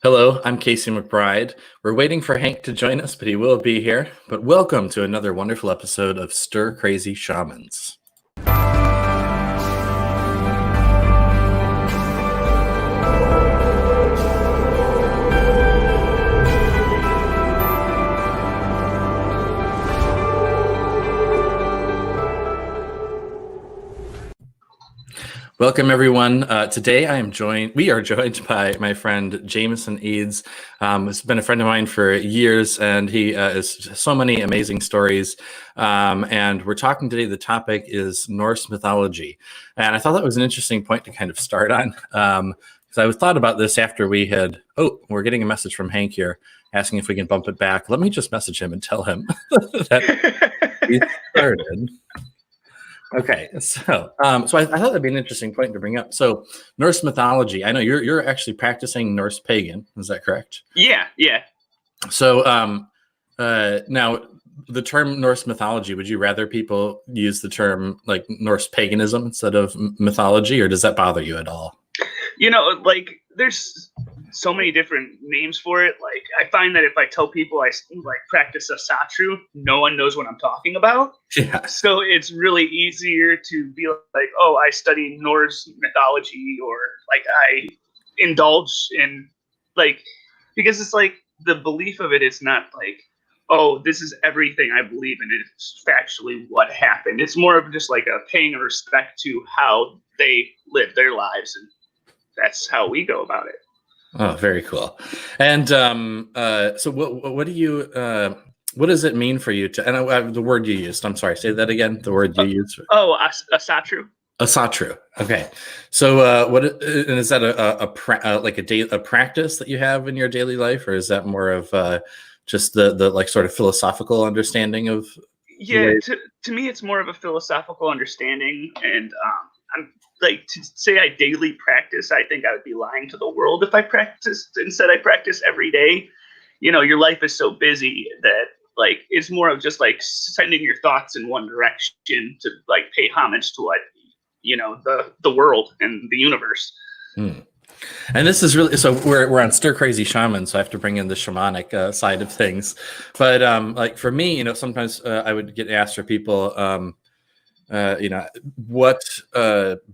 Hello, I'm Casey McBride. We're waiting for Hank to join us, but he will be here. But welcome to another wonderful episode of Stir Crazy Shamans. Welcome, everyone. Today we are joined by my friend Jamison Eads. He's been a friend of mine for years, and he has so many amazing stories. And we're talking today, the topic is Norse mythology. And I thought that was an interesting point to kind of start on. Because I thought about this after we're getting a message from Hank here asking if we can bump it back. Let me just message him and tell him that we started. Okay, so I thought that'd be an interesting point to bring up. So Norse mythology, I know you're actually practicing Norse pagan. Is that correct? Yeah. So now the term Norse mythology, would you rather people use the term like Norse paganism instead of mythology, or does that bother you at all? There's so many different names for it. Like, I find that if I tell people I practice a satru, no one knows what I'm talking about. Yeah. So it's really easier to be like, oh, I study Norse mythology, or like I indulge in because it's like the belief of it is not like, oh, this is everything I believe in. It's factually what happened. It's more of just like a paying respect to how they live their lives, and that's how we go about it. Oh, very cool. And so what do you what does it mean for you to, and the word you used, I'm sorry, say that again, the word you used. A satru. A satru. Okay. So what, and is that a practice that you have in your daily life, or is that more of just the like sort of philosophical understanding of? Yeah, to me, it's more of a philosophical understanding, and I'm like, to say I daily practice, I think I would be lying to the world if I practiced and said I practice every day. You know, your life is so busy that like it's more of just like sending your thoughts in one direction to like pay homage to what, you know, the world and the universe. And this is really, so we're on Stir Crazy Shaman, so I have to bring in the shamanic side of things. But like for me, you know, sometimes I would get asked for people, you know, what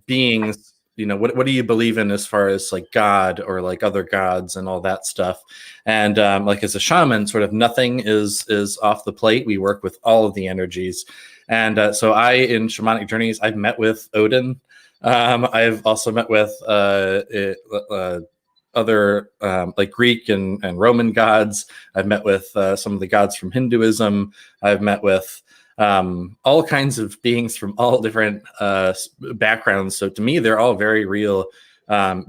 beings, you know, what do you believe in as far as like God or like other gods and all that stuff? And like as a shaman, sort of nothing is off the plate. We work with all of the energies. And so in shamanic journeys, I've met with Odin. I've also met with other like Greek and Roman gods. I've met with some of the gods from Hinduism. I've met with all kinds of beings from all different backgrounds. So to me, they're all very real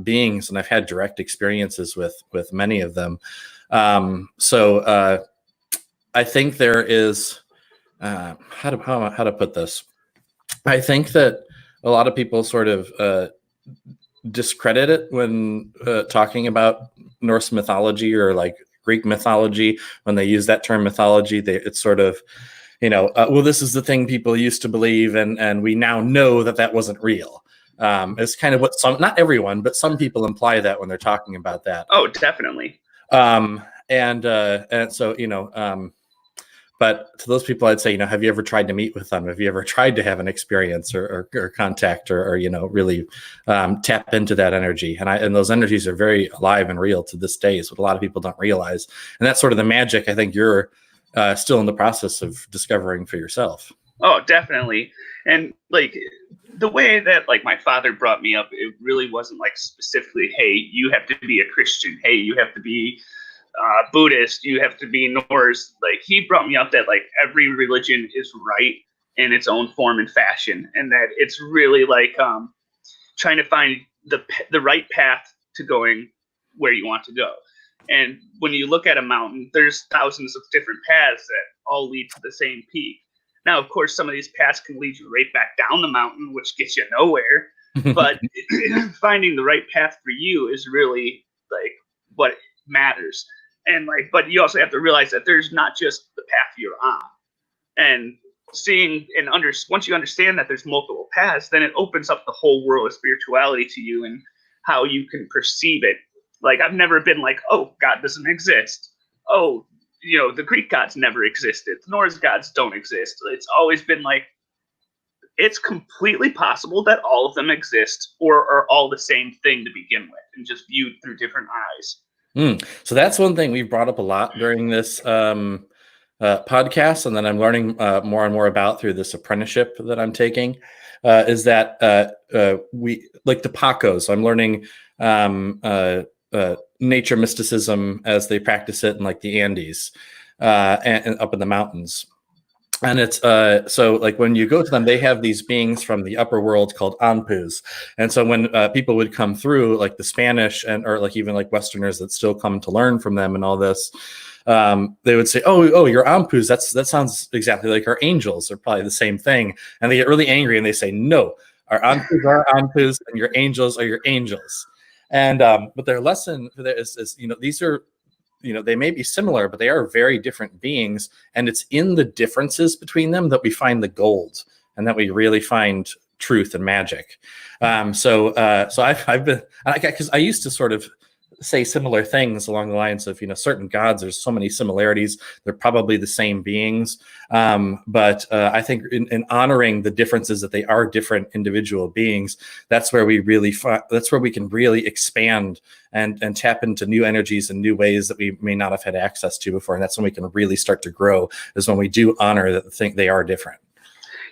beings, and I've had direct experiences with many of them. So I think there is how to put this. I think that a lot of people sort of discredit it when talking about Norse mythology or like Greek mythology. When they use that term mythology, it's sort of, you know, well, this is the thing people used to believe, and we now know that wasn't real. It's kind of what not everyone, but some people imply that when they're talking about that. Oh, definitely. And so, you know, but to those people, I'd say, you know, have you ever tried to meet with them? Have you ever tried to have an experience or contact or, you know, really tap into that energy? And those energies are very alive and real to this day, is what a lot of people don't realize. And that's sort of the magic I think you're still in the process of discovering for yourself. Oh, definitely. And like the way that like my father brought me up, it really wasn't like specifically, hey, you have to be a Christian. Hey, you have to be Buddhist, you have to be Norse. Like, he brought me up that like every religion is right in its own form and fashion, and that it's really like trying to find the right path to going where you want to go. And when you look at a mountain, there's thousands of different paths that all lead to the same peak. Now, of course, some of these paths can lead you right back down the mountain, which gets you nowhere. But finding the right path for you is really like what matters. And like, but you also have to realize that there's not just the path you're on. And seeing and once you understand that there's multiple paths, then it opens up the whole world of spirituality to you and how you can perceive it Like, I've never been like, oh, God doesn't exist. Oh, the Greek gods never existed. The Norse gods don't exist. It's always been like, it's completely possible that all of them exist or are all the same thing to begin with and just viewed through different eyes. So that's one thing we've brought up a lot during this podcast, and then I'm learning more and more about through this apprenticeship that I'm taking, is that we, like the Pacos, I'm learning nature mysticism as they practice it in like the Andes and up in the mountains. And it's so like when you go to them, they have these beings from the upper world called Anpus. And so when people would come through, like the Spanish or like even like Westerners that still come to learn from them and all this, they would say, "Oh, your Anpus. That sounds exactly like our angels. They're probably the same thing." And they get really angry and they say, "No, our Anpus are Anpus, and your angels are your angels." And but their lesson for that is these are. They may be similar, but they are very different beings. And it's in the differences between them that we find the gold and that we really find truth and magic. So I've been, because I used to sort of say similar things along the lines of, certain gods, there's so many similarities. They're probably the same beings. But I think in honoring the differences that they are different individual beings, that's where we really, that's where we can really expand and tap into new energies and new ways that we may not have had access to before. And that's when we can really start to grow, is when we do honor that they are different.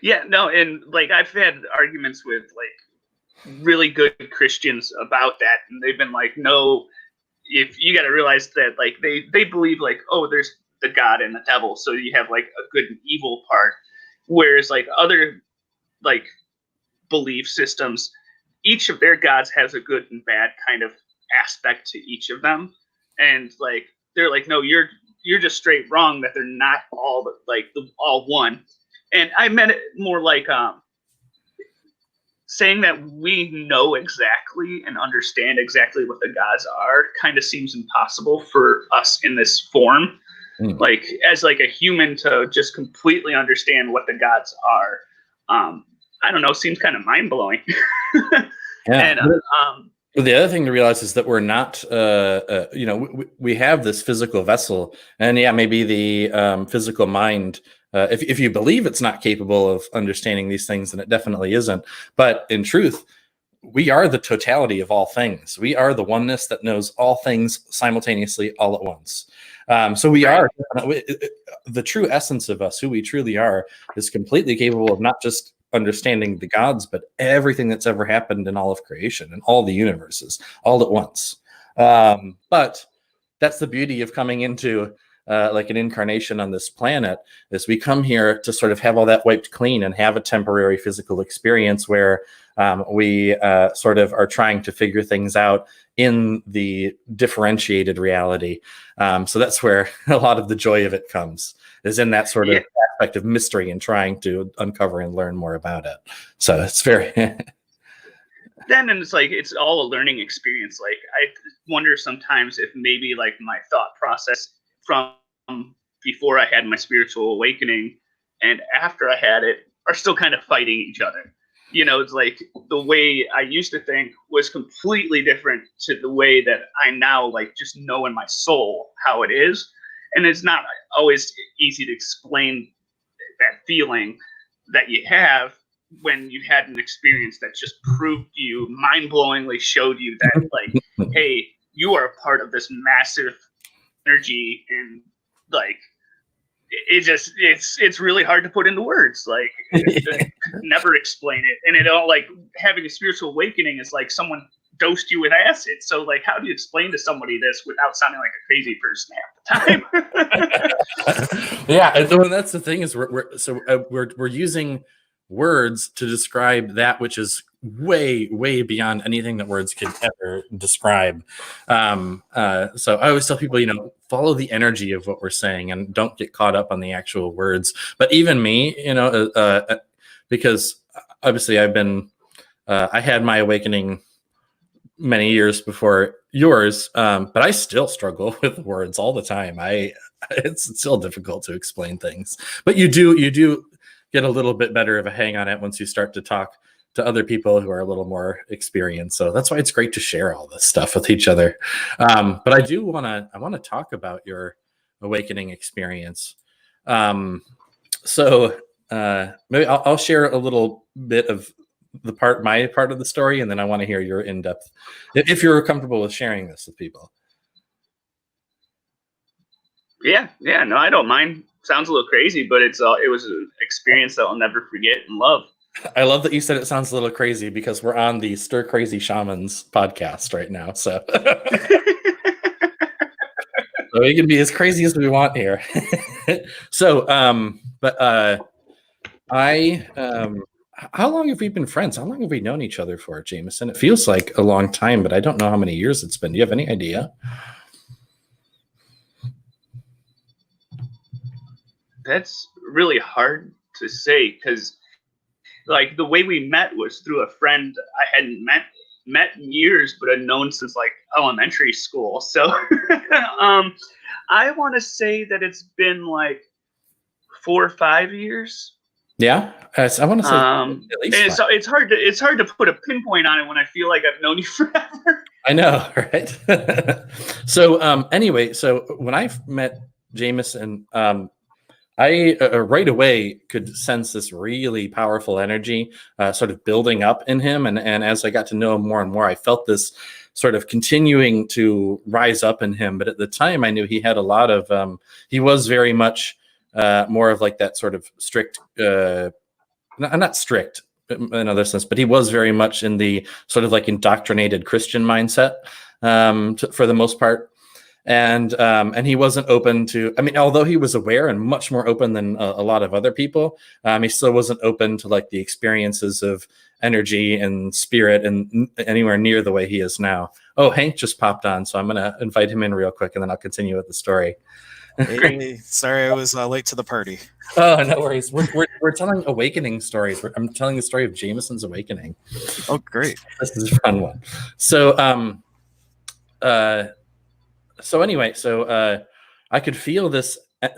Yeah, no. And like, I've had arguments with like really good Christians about that. And they've been like, no, if you got to realize that like they believe like, oh, there's the God and the devil, so you have like a good and evil part, whereas like other like belief systems, each of their gods has a good and bad kind of aspect to each of them, and like they're like, no, you're just straight wrong that they're not all like all one. And I meant it more like saying that we know exactly and understand exactly what the gods are kind of seems impossible for us in this form. Like, as like a human to just completely understand what the gods are, I don't know, seems kind of mind-blowing. Yeah. And the other thing to realize is that we're not, we have this physical vessel, and maybe the physical mind, if you believe it's not capable of understanding these things, then it definitely isn't. But in truth, we are the totality of all things. We are the oneness that knows all things simultaneously all at once. So we are the true essence of us, who we truly are, is completely capable of not just understanding the gods, but everything that's ever happened in all of creation and all the universes all at once. But that's the beauty of coming into like an incarnation on this planet, is we come here to sort of have all that wiped clean and have a temporary physical experience where we sort of are trying to figure things out in the differentiated reality. So that's where a lot of the joy of it comes, is in that sort of aspect of mystery and trying to uncover and learn more about it. So it's very then, and it's like, it's all a learning experience. Like, I wonder sometimes if maybe like my thought process from before I had my spiritual awakening and after I had it are still kind of fighting each other. It's like the way I used to think was completely different to the way that I now like just know in my soul how it is. And it's not always easy to explain that feeling that you have when you had an experience that just proved to you, mind-blowingly showed you that like, hey, you are a part of this massive energy, and like it's really hard to put into words. Like, never explain it. And it all, like, having a spiritual awakening is like someone dosed you with acid. So like, how do you explain to somebody this without sounding like a crazy person half the time? Yeah, and that's the thing, is we're using words to describe that which is way beyond anything that words could ever describe. So I always tell people, follow the energy of what we're saying and don't get caught up on the actual words. But even me, because obviously I've been, I had my awakening many years before yours, but I still struggle with words all the time. It's still difficult to explain things, but you do get a little bit better of a hang on it once you start to talk to other people who are a little more experienced. So that's why it's great to share all this stuff with each other. But I want to talk about your awakening experience. So maybe I'll share a little bit of my part of the story, and then I want to hear your in-depth, if you're comfortable with sharing this with people. Yeah, no, I don't mind. Sounds a little crazy, but it was an experience that I'll never forget and love. I love that you said it sounds a little crazy, because we're on the Stir Crazy Shamans podcast right now, so so we can be as crazy as we want here. So, how long have we been friends? How long have we known each other for, Jamison? It feels like a long time, but I don't know how many years it's been. Do you have any idea? That's really hard to say, because like the way we met was through a friend I hadn't met in years, but had known since like elementary school. So I want to say that it's been like 4 or 5 years. Yeah, I want to say at least it's hard to put a pinpoint on it when I feel like I've known you forever. I know, right? So anyway, so when I met Jamison, I right away could sense this really powerful energy sort of building up in him. And as I got to know him more and more, I felt this sort of continuing to rise up in him. But at the time, I knew he had a lot of, he was very much more of like that sort of strict, not strict in another sense, but he was very much in the sort of like indoctrinated Christian mindset for the most part. And he wasn't open to, I mean, although he was aware and much more open than a lot of other people, he still wasn't open to like the experiences of energy and spirit and anywhere near the way he is now. Oh, Hank just popped on, so I'm going to invite him in real quick, and then I'll continue with the story. Hey, sorry I was late to the party. Oh, no worries. We're telling awakening stories. I'm telling the story of Jamison's awakening. Oh, great. This is a fun one. So, anyway, I could feel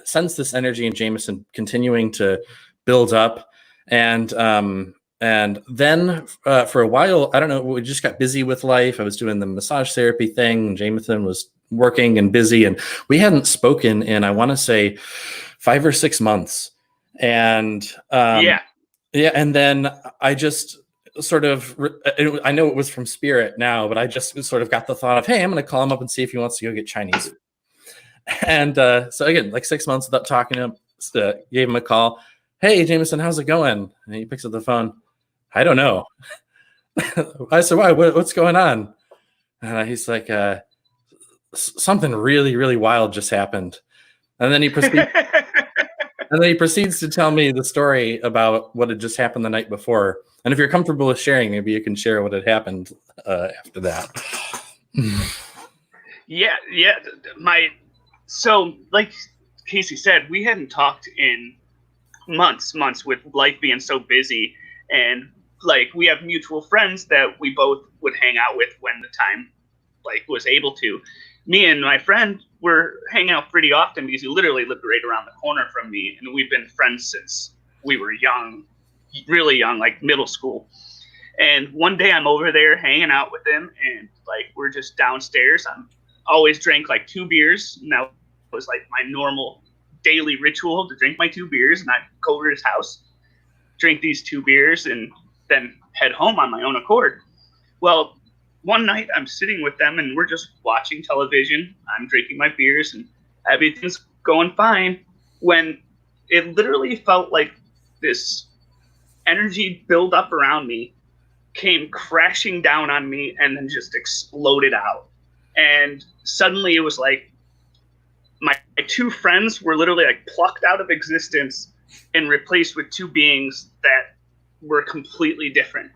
sense this energy in Jamison continuing to build up. And then for a while, I don't know, we just got busy with life. I was doing the massage therapy thing, and Jamison was working and busy, and we hadn't spoken in, I want to say, 5 or 6 months. And and then I just sort of, I know it was from spirit now, but I just sort of got the thought of, hey, I'm going to call him up and see if he wants to go get Chinese. And so again, like 6 months without talking to him, gave him a call. Hey, Jamison, how's it going? And he picks up the phone. I don't know. I said, why? What's going on? And he's like, something really, really wild just happened. And then he proceeds to tell me the story about what had just happened the night before. And if you're comfortable with sharing, maybe you can share what had happened after that. Yeah. So like Casey said, we hadn't talked in months with life being so busy. And like, we have mutual friends that we both would hang out with when the time like was able to. Me and my friend were hanging out pretty often because he literally lived right around the corner from me, and we've been friends since we were young, really young, like middle school. And one day I'm over there hanging out with him, and like we're just downstairs. I'm always drank like 2 beers, and that was like my normal daily ritual to drink my 2 beers, and I'd go over to his house, drink these 2 beers, and then head home on my own accord. Well, one night I'm sitting with them and we're just watching television. I'm drinking my beers and everything's going fine, when it literally felt like this energy build up around me came crashing down on me and then just exploded out. And suddenly it was like my 2 friends were literally like plucked out of existence and replaced with 2 beings that were completely different.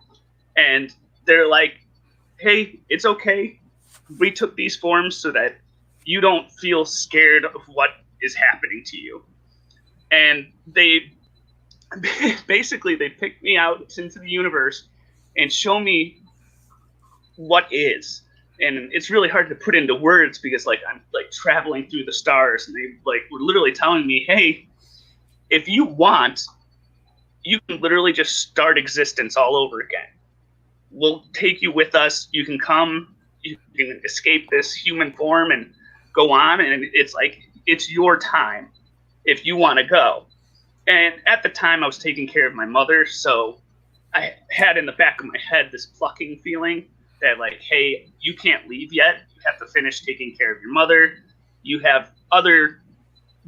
And they're like, hey, it's okay. We took these forms so that you don't feel scared of what is happening to you. And they basically picked me out into the universe and show me what is. And it's really hard to put into words because like I'm like traveling through the stars, and they like were literally telling me, hey, if you want, you can literally just start existence all over again. We'll take you with us. You can come, you can escape this human form and go on. And it's like, it's your time if you want to go. And at the time I was taking care of my mother. So I had in the back of my head this plucking feeling that like, hey, you can't leave yet. You have to finish taking care of your mother. You have other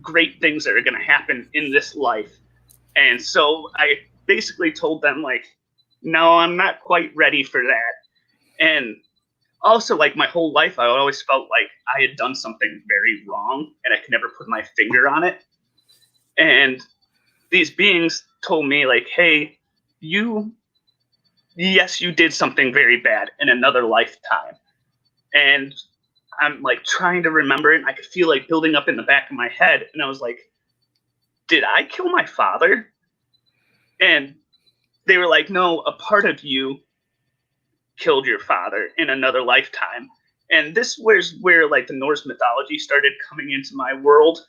great things that are going to happen in this life. And so I basically told them like, no, I'm not quite ready for that. And also like my whole life, I always felt like I had done something very wrong and I could never put my finger on it. And these beings told me like, hey, yes, you did something very bad in another lifetime. And I'm like trying to remember it. And I could feel like building up in the back of my head. And I was like, did I kill my father? And they were like, no, a part of you killed your father in another lifetime. And this was where like the Norse mythology started coming into my world,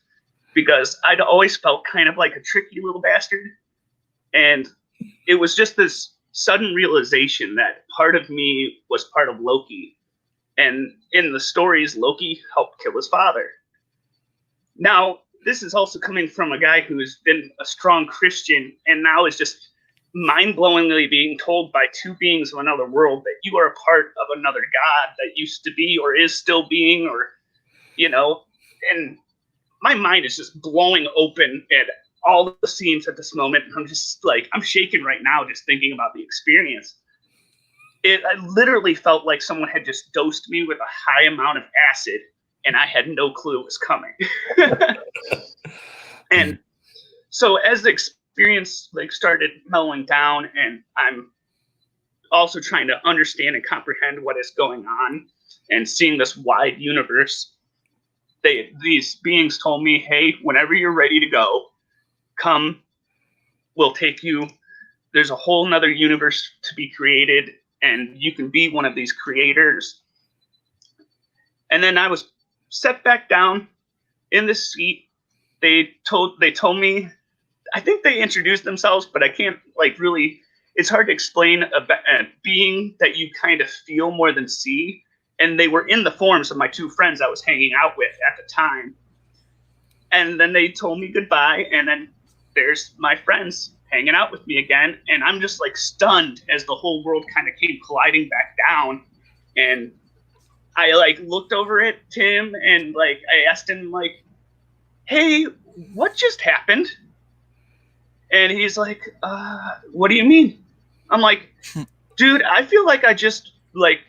because I'd always felt kind of like a tricky little bastard. And it was just this sudden realization that part of me was part of Loki. And in the stories, Loki helped kill his father. Now, this is also coming from a guy who's been a strong Christian and now is just mind-blowingly being told by two beings of another world that you are a part of another god that used to be or is still being, or, you know, and my mind is just blowing open at all the scenes at this moment. I'm just like, I'm shaking right now just thinking about the experience. I literally felt like someone had just dosed me with a high amount of acid and I had no clue it was coming. And so as the experience like started mellowing down, and I'm also trying to understand and comprehend what is going on and seeing this wide universe, these beings told me, hey, whenever you're ready to go, come, we'll take you. There's a whole nother universe to be created, and you can be one of these creators. And then I was set back down in the seat. They told me, I think they introduced themselves, but I can't like really, it's hard to explain a being that you kind of feel more than see. And they were in the forms of my two friends I was hanging out with at the time. And then they told me goodbye. And then there's my friends hanging out with me again. And I'm just like stunned as the whole world kind of came colliding back down. And I like looked over at Tim and like I asked him like, hey, what just happened? And he's like, what do you mean? I'm like, dude, I feel like I just like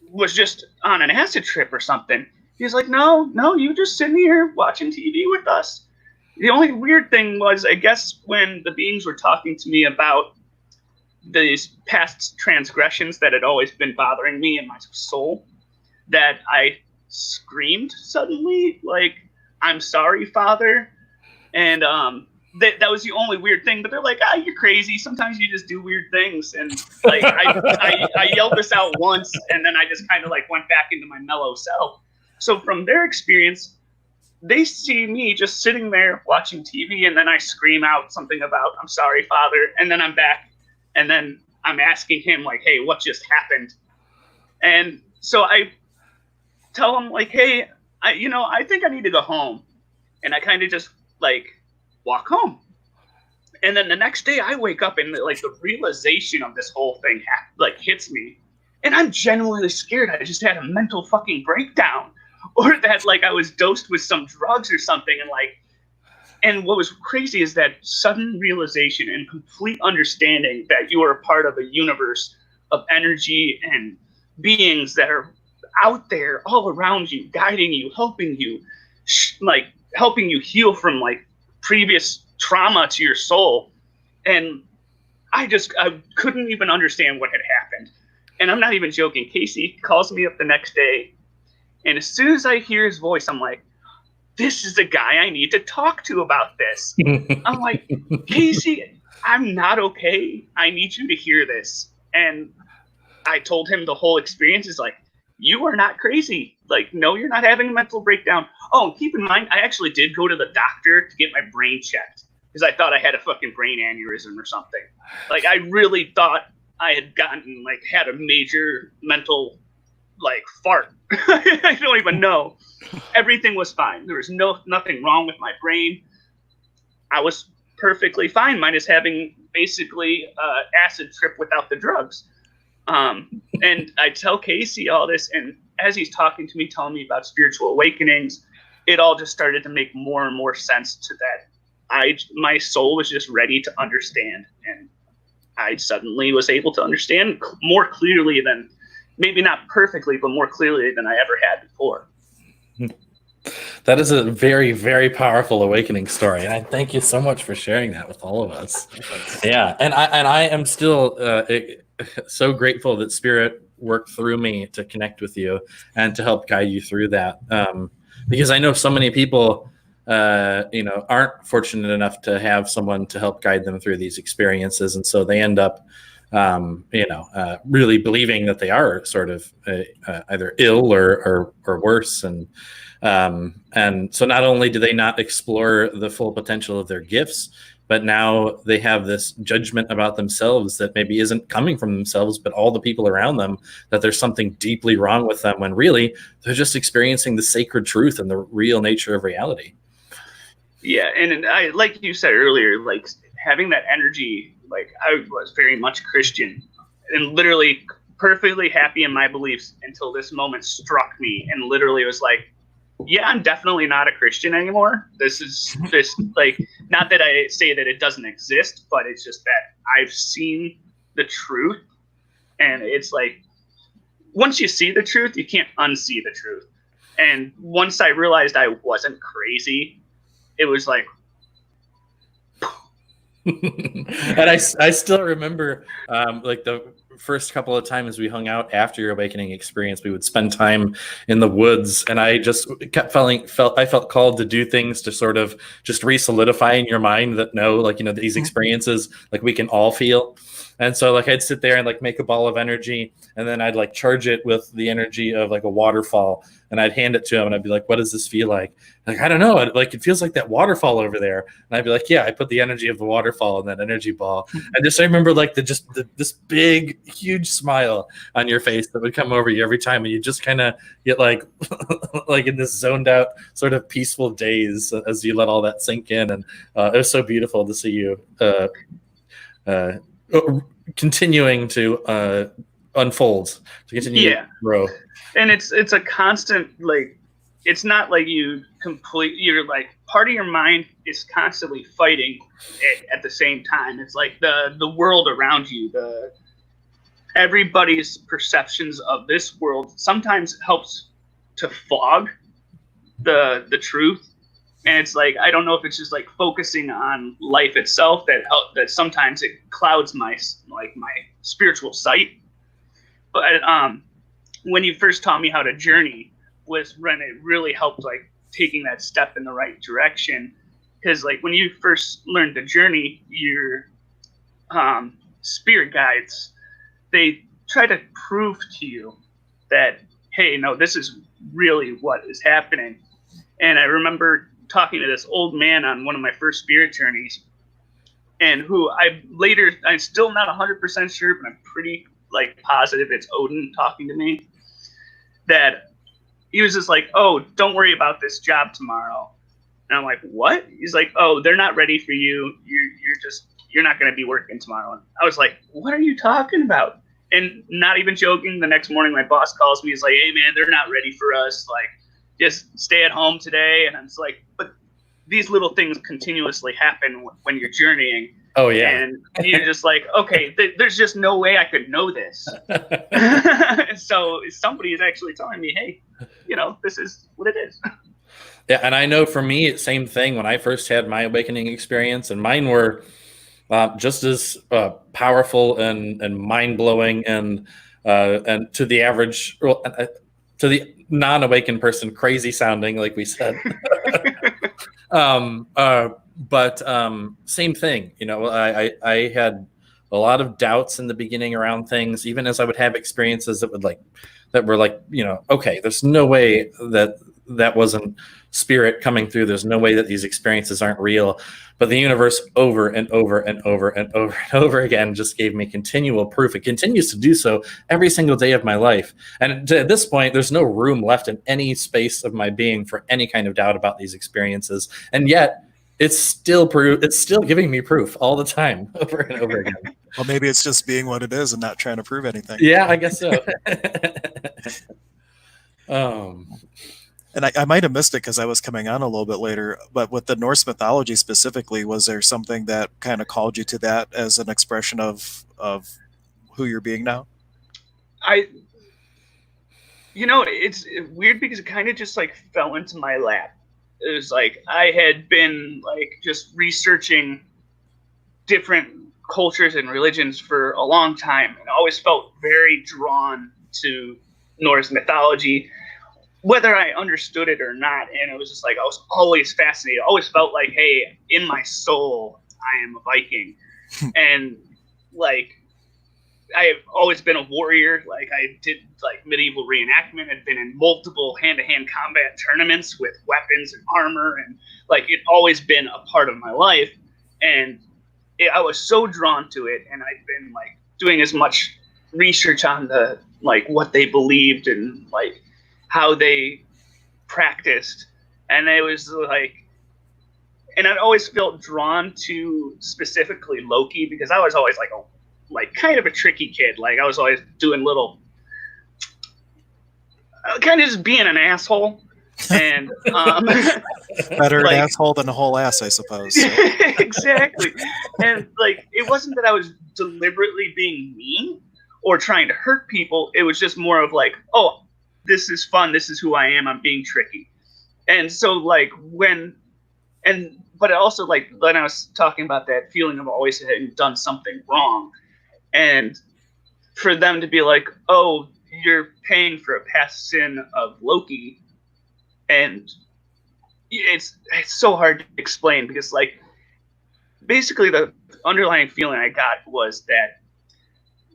was just on an acid trip or something. He's like, no, you just sitting here watching TV with us. The only weird thing was, I guess when the beings were talking to me about these past transgressions that had always been bothering me in my soul, that I screamed suddenly, like, I'm sorry, Father. And that was the only weird thing. But they're like, you're crazy. Sometimes you just do weird things. And like I yelled this out once, and then I just kind of like went back into my mellow self. So from their experience, they see me just sitting there watching TV, and then I scream out something about, I'm sorry, Father. And then I'm back. And then I'm asking him like, hey, what just happened? And so I tell him like, hey, I think I need to go home. And I kind of just like walk home. And then the next day I wake up and like the realization of this whole thing like hits me. And I'm genuinely scared I just had a mental fucking breakdown, or that like I was dosed with some drugs or something. And what was crazy is that sudden realization and complete understanding that you are a part of a universe of energy and beings that are out there all around you, guiding you, helping you, helping you heal from like previous trauma to your soul. And I couldn't even understand what had happened. And I'm not even joking. Casey calls me up the next day, and as soon as I hear his voice, I'm like, this is the guy I need to talk to about this. I'm like, Casey, I'm not okay. I need you to hear this. And I told him the whole experience is like, you are not crazy. Like, no, you're not having a mental breakdown. Oh, keep in mind, I actually did go to the doctor to get my brain checked, because I thought I had a fucking brain aneurysm or something. Like, I really thought I had gotten, like, had a major mental, like, fart. I don't even know. Everything was fine. There was nothing wrong with my brain. I was perfectly fine, minus having basically acid trip without the drugs. And I tell Casey all this, and as he's talking to me, telling me about spiritual awakenings, it all just started to make more and more sense to that. My soul was just ready to understand, and I suddenly was able to understand more clearly than, maybe not perfectly, but more clearly than I ever had before. That is a very, very powerful awakening story, and I thank you so much for sharing that with all of us. Yeah, and I am still so grateful that Spirit worked through me to connect with you and to help guide you through that. Because I know so many people, aren't fortunate enough to have someone to help guide them through these experiences, and so they end up, really believing that they are sort of either ill or worse, and so not only do they not explore the full potential of their gifts, but now they have this judgment about themselves that maybe isn't coming from themselves, but all the people around them, that there's something deeply wrong with them, when really they're just experiencing the sacred truth and the real nature of reality. Yeah, and I, like you said earlier, like, having that energy, like, I was very much Christian and literally perfectly happy in my beliefs until this moment struck me and literally was like, yeah, I'm definitely not a Christian anymore. This is just, like, not that I say that it doesn't exist, but it's just that I've seen the truth. And it's like, once you see the truth, you can't unsee the truth. And once I realized I wasn't crazy, it was like, and I still remember, like, the first couple of times we hung out after your awakening experience, we would spend time in the woods, and I just kept I felt called to do things to sort of just re-solidify in your mind that these experiences, like, we can all feel. And so, like, I'd sit there and, like, make a ball of energy, and then I'd, like, charge it with the energy of, like, a waterfall, and I'd hand it to him, and I'd be like, what does this feel like? Like, I don't know. It feels like that waterfall over there. And I'd be like, yeah, I put the energy of the waterfall in that energy ball. And I remember, like, this big, huge smile on your face that would come over you every time. And you just kind of get, like, like, in this zoned out sort of peaceful daze as you let all that sink in. And it was so beautiful to see you continuing to unfold, to continue to grow. And it's a constant, like, it's not like you're like, part of your mind is constantly fighting at the same time. It's like the world around you, everybody's perceptions of this world sometimes helps to fog the truth. And it's like, I don't know if it's just, like, focusing on life itself that sometimes it clouds my spiritual sight. But when you first taught me how to journey was when it really helped, like, taking that step in the right direction. Because, like, when you first learned to journey, your spirit guides, they try to prove to you that, hey, no, this is really what is happening. And I remember talking to this old man on one of my first spirit journeys, and who I'm still not 100% sure, but I'm pretty, like, positive it's Odin talking to me, that he was just like, oh, don't worry about this job tomorrow. And I'm like, what? He's like, oh, they're not ready for you. You're not going to be working tomorrow. And I was like, what are you talking about? And not even joking, the next morning my boss calls me. He's like, hey, man, they're not ready for us. Like, just stay at home today. And I'm just like, but these little things continuously happen when you're journeying. Oh, yeah. And you're just like, okay, there's just no way I could know this. So somebody is actually telling me, hey, this is what it is. Yeah, and I know for me, same thing. When I first had my awakening experience, and mine were just as powerful and mind-blowing, and to the average, to the non-awakened person, crazy sounding, like we said. But same thing. I had a lot of doubts in the beginning around things, even as I would have experiences that were like, okay, there's no way that that wasn't spirit coming through. There's no way that these experiences aren't real. But the universe over and over and over and over and over again just gave me continual proof. It continues to do so every single day of my life. And at this point, there's no room left in any space of my being for any kind of doubt about these experiences. And yet, it's still giving me proof all the time, over and over again. Well, maybe it's just being what it is and not trying to prove anything. Yeah, I guess so. And I might have missed it because I was coming on a little bit later, but with the Norse mythology specifically, was there something that kind of called you to that as an expression of who you're being now? It's weird because it kind of just like fell into my lap. It was like I had been like just researching different cultures and religions for a long time, and I always felt very drawn to Norse mythology, whether I understood it or not. And it was just like I was always fascinated. I always felt like, hey, in my soul, I am a Viking. And like I have always been a warrior. Like I did like medieval reenactment, had been in multiple hand-to-hand combat tournaments with weapons and armor, and like it always been a part of my life. And I was so drawn to it, and I'd been like doing as much research on the like what they believed and like how they practiced. And it was like, and I'd always felt drawn to specifically Loki because I was always like kind of a tricky kid. Like I was always doing little, kind of just being an asshole. And better like, an asshole than a whole ass, I suppose. So. Exactly. And like it wasn't that I was deliberately being mean or trying to hurt people. It was just more of like, oh, this is fun. This is who I am. I'm being tricky. And so like but also like when I was talking about that feeling of always having done something wrong, and for them to be like, oh, you're paying for a past sin of Loki. And it's so hard to explain because like basically the underlying feeling I got was that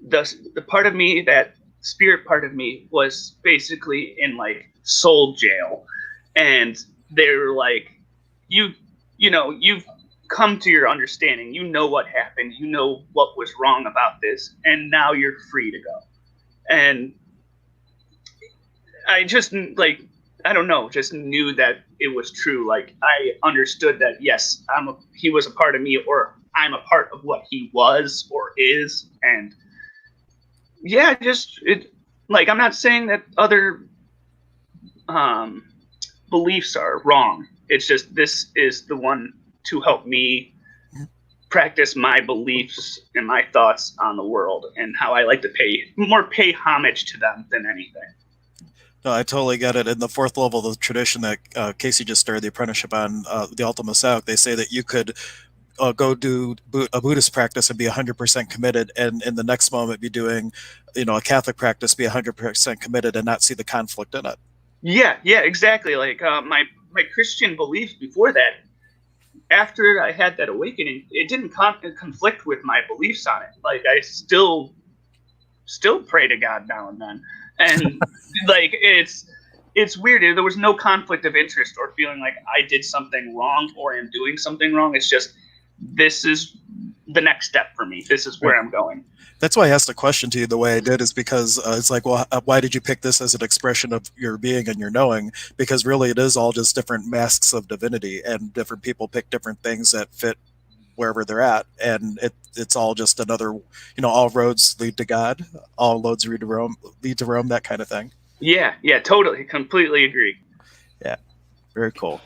the part of me, that spirit part of me, was basically in like soul jail. And they were like, you've come to your understanding, you know what happened, you know what was wrong about this, and now you're free to go. And I just like, I don't know, just knew that it was true. Like I understood that yes, he was a part of me, or I'm a part of what he was or is. And yeah, like I'm not saying that other beliefs are wrong. It's just this is the one to help me practice my beliefs and my thoughts on the world and how I like to pay homage to them than anything. No, I totally get it. In the fourth level of the tradition that Casey just started the apprenticeship on, the Ultima Sauk, they say that you could go do a Buddhist practice and be 100% committed, and in the next moment be doing, a Catholic practice, be 100% committed, and not see the conflict in it. Yeah, exactly. Like my Christian beliefs before that, after I had that awakening, it didn't conflict with my beliefs on it. Like I still pray to God now and then. And like it's weird. There was no conflict of interest or feeling like I did something wrong or am doing something wrong. It's just, this is the next step for me. This is where I'm going. That's why I asked the question to you the way I did, is because it's like, well, why did you pick this as an expression of your being and your knowing? Because really it is all just different masks of divinity, and different people pick different things that fit wherever they're at, and it's all just another, all roads lead to God, all roads lead to Rome, that kind of thing. Yeah, totally, completely agree. Yeah, very cool.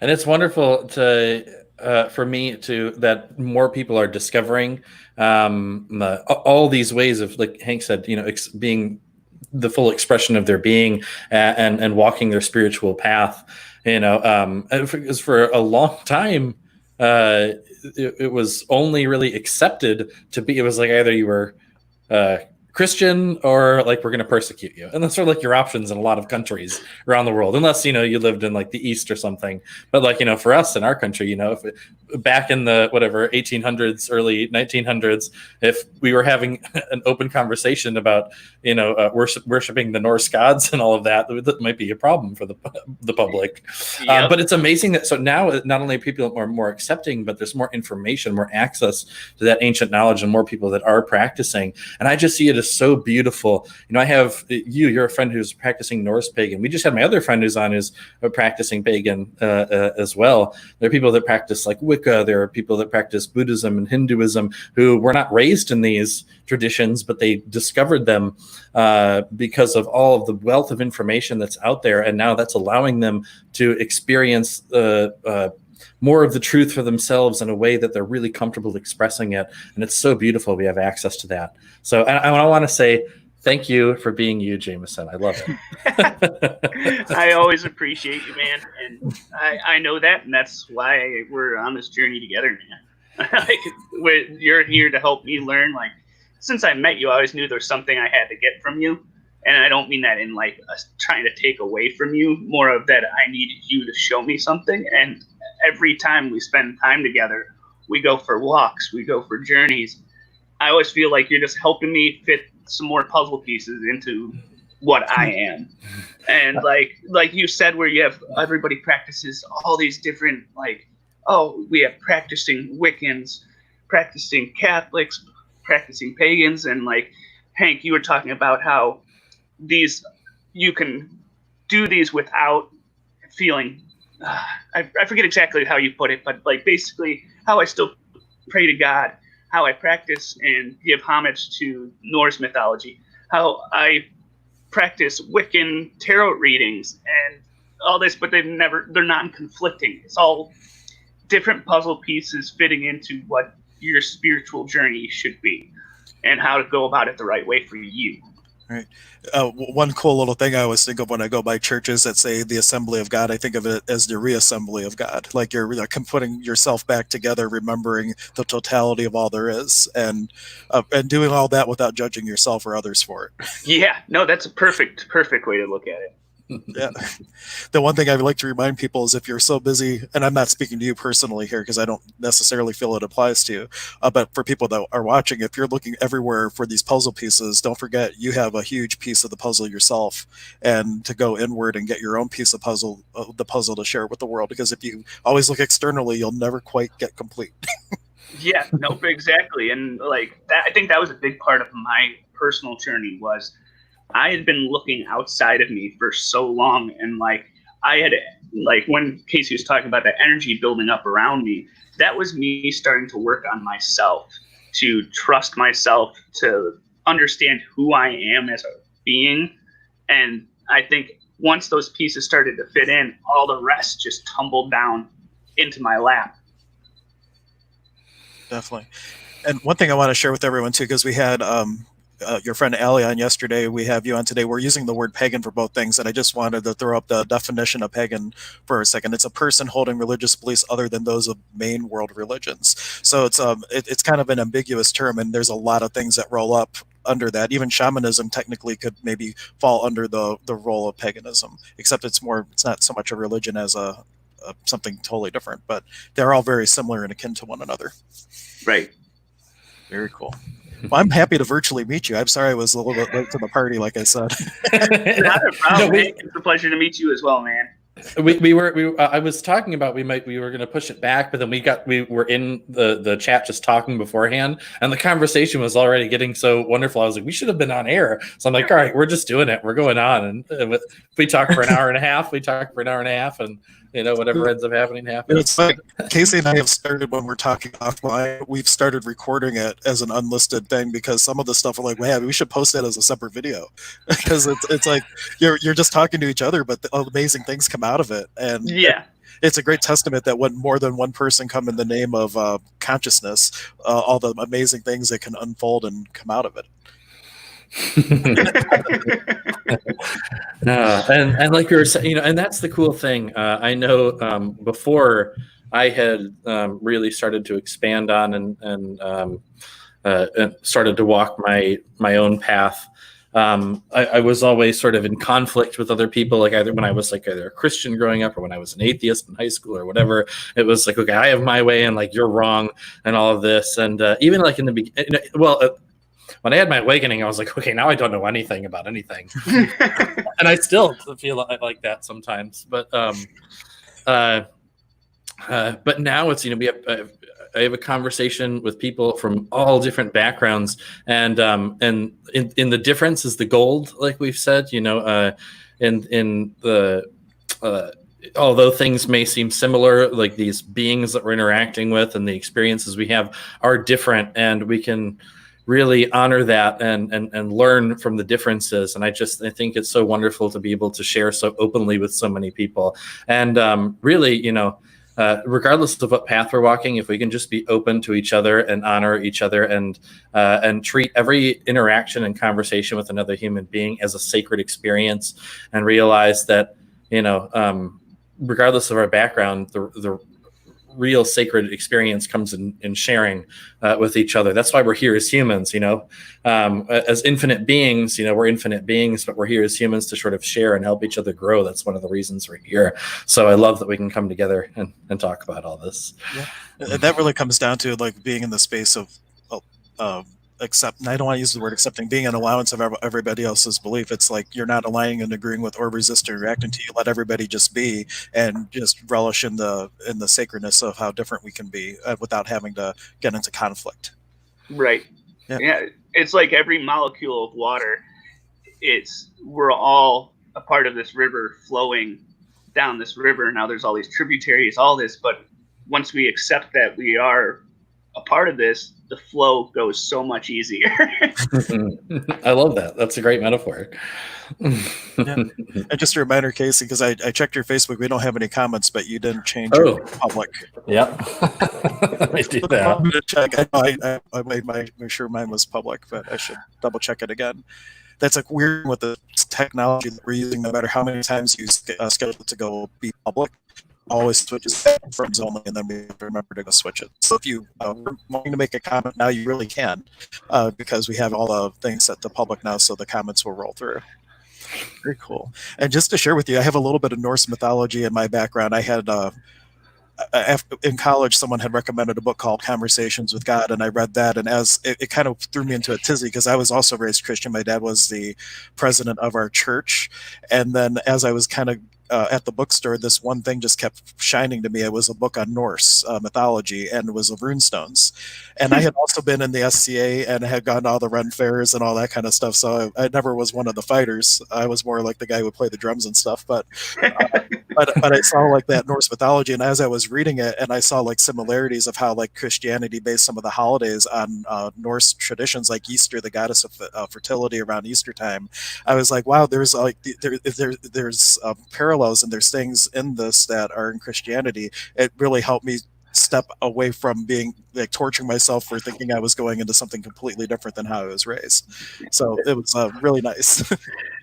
And it's wonderful for me that more people are discovering all these ways of, like Hank said, being the full expression of their being, and walking their spiritual path. Because for a long time, it was only really accepted to be. It was like either you were Christian or like we're going to persecute you. And that's sort of like your options in a lot of countries around the world, unless, you lived in like the East or something. But like, for us in our country, back in the 1800s, early 1900s, if we were having an open conversation about, worshiping the Norse gods and all of that, that might be a problem for the public. Yep. But it's amazing that so now not only people are more accepting, but there's more information, more access to that ancient knowledge, and more people that are practicing. And I just see it as so beautiful. I have you're a friend who's practicing Norse pagan. We just had my other friend who's on who's practicing pagan as well. There are people that practice like Wicca. There are people that practice Buddhism and Hinduism who were not raised in these traditions, but they discovered them because of all of the wealth of information that's out there. And now that's allowing them to experience more of the truth for themselves in a way that they're really comfortable expressing it. And it's so beautiful we have access to that. So I want to say thank you for being you, Jamison. I love it. I always appreciate you, man. And I know that, and that's why we're on this journey together, man. You're here to help me learn. Like, since I met you, I always knew there was something I had to get from you. And I don't mean that in like trying to take away from you, more of that I needed you to show me something. And every time we spend time together, we go for walks, we go for journeys. I always feel like you're just helping me fit some more puzzle pieces into what I am. And like you said, where you have everybody practices all these different, like, oh, we have practicing Wiccans, practicing Catholics, practicing pagans. And like Hank, you were talking about how you can do these without feeling, I forget exactly how you put it, but like basically how I still pray to God, how I practice and give homage to Norse mythology, how I practice Wiccan tarot readings and all this, but they're non-conflicting. It's all different puzzle pieces fitting into what your spiritual journey should be and how to go about it the right way for you. Right. One cool little thing I always think of when I go by churches that say the assembly of God, I think of it as the reassembly of God. Like you're putting yourself back together, remembering the totality of all there is, and doing all that without judging yourself or others for it. Yeah, no, that's a perfect way to look at it. Yeah. The one thing I would like to remind people is if you're so busy, and I'm not speaking to you personally here because I don't necessarily feel it applies to you, but for people that are watching, if you're looking everywhere for these puzzle pieces, don't forget you have a huge piece of the puzzle yourself, and to go inward and get your own piece of the puzzle to share with the world, because if you always look externally, you'll never quite get complete. Yeah, nope, exactly. And like that, I think that was a big part of my personal journey was I had been looking outside of me for so long, and like I had, like when Casey was talking about that energy building up around me, that was me starting to work on myself, to trust myself, to understand who I am as a being. And I think once those pieces started to fit in, all the rest just tumbled down into my lap. Definitely. And one thing I want to share with everyone too, because we had your friend Allie on yesterday, we have you on today. We're using the word pagan for both things, and I just wanted to throw up the definition of pagan for a second. It's a person holding religious beliefs other than those of main world religions. So it's kind of an ambiguous term, and there's a lot of things that roll up under that. Even shamanism technically could maybe fall under the role of paganism, except it's not so much a religion as something totally different, but they're all very similar and akin to one another. Right. Very cool. Well, I'm happy to virtually meet you. I'm sorry I was a little bit late to the party, like I said. Not a problem. It's a pleasure to meet you as well, man. I was talking about we were going to push it back, but then we were in the chat just talking beforehand, and the conversation was already getting so wonderful. I was like, we should have been on air. So I'm like, all right, we're just doing it. We're going on, and if we talk for an hour and a half, and whatever ends up happening happens. It's like Casey and I have started, when we're talking offline, we've started recording it as an unlisted thing, because some of the stuff we're like, man, we should post that as a separate video, because it's like you're just talking to each other, but amazing things come out of it. And yeah, it's a great testament that when more than one person come in the name of consciousness, all the amazing things that can unfold and come out of it. And like we were saying, and that's the cool thing. I know before I had really started to expand on and started to walk my own path. I was always sort of in conflict with other people, like either when I was like either a Christian growing up or when I was an atheist in high school or whatever. It was like, okay, I have my way and like you're wrong and all of this. And even like in the beginning, when I had my awakening, I was like, okay, now I don't know anything about anything. And I still feel like that sometimes. But now it's, I have a conversation with people from all different backgrounds, and in the difference is the gold, like we've said, in the although things may seem similar, like these beings that we're interacting with and the experiences we have are different, and we can really honor that and learn from the differences. And I think it's so wonderful to be able to share so openly with so many people, and really, regardless of what path we're walking, if we can just be open to each other and honor each other and treat every interaction and conversation with another human being as a sacred experience, and realize that, regardless of our background, the real sacred experience comes in sharing with each other. That's why we're here as humans, as infinite beings. We're infinite beings, but we're here as humans to sort of share and help each other grow. That's one of the reasons we're here. So I love that we can come together and talk about all this. Yeah, and that really comes down to like being in the space of and I don't want to use the word accepting, being an allowance of everybody else's belief. It's like you're not aligning and agreeing with or resisting or reacting to. You let everybody just be and just relish in the sacredness of how different we can be without having to get into conflict. Right. Yeah. It's like every molecule of water. We're all a part of this river flowing down this river. Now there's all these tributaries, all this, but once we accept that we are a part of this, the flow goes so much easier. Mm-hmm. I love that. That's a great metaphor. Yeah. And just a reminder, Casey, because I checked your Facebook, we don't have any comments, but you didn't change your public. Yep. I do that. I'm gonna check. I made sure mine was public, but I should double check it again. That's like weird with the technology that we're using. No matter how many times you schedule it to go be public, always switches back to friends only, and then we have to remember to go switch it. So if you are wanting to make a comment now, you really can, because we have all the things set to public now, so the comments will roll through. Very cool. And just to share with you, I have a little bit of Norse mythology in my background. I had in college, someone had recommended a book called Conversations with God, and I read that, and as it kind of threw me into a tizzy, because I was also raised Christian. My dad was the president of our church, and then as I was kind of at the bookstore, this one thing just kept shining to me. It was a book on Norse mythology, and it was of runestones. And I had also been in the SCA and had gone to all the run fairs and all that kind of stuff. So I never was one of the fighters. I was more like the guy who would play the drums and stuff. But I saw like that Norse mythology, and as I was reading it, and I saw like similarities of how like Christianity based some of the holidays on Norse traditions, like Easter, the goddess of fertility around Easter time. I was like, wow, there's like there's parallels, and there's things in this that are in Christianity. It really helped me step away from being like torturing myself for thinking I was going into something completely different than how I was raised. So it was really nice.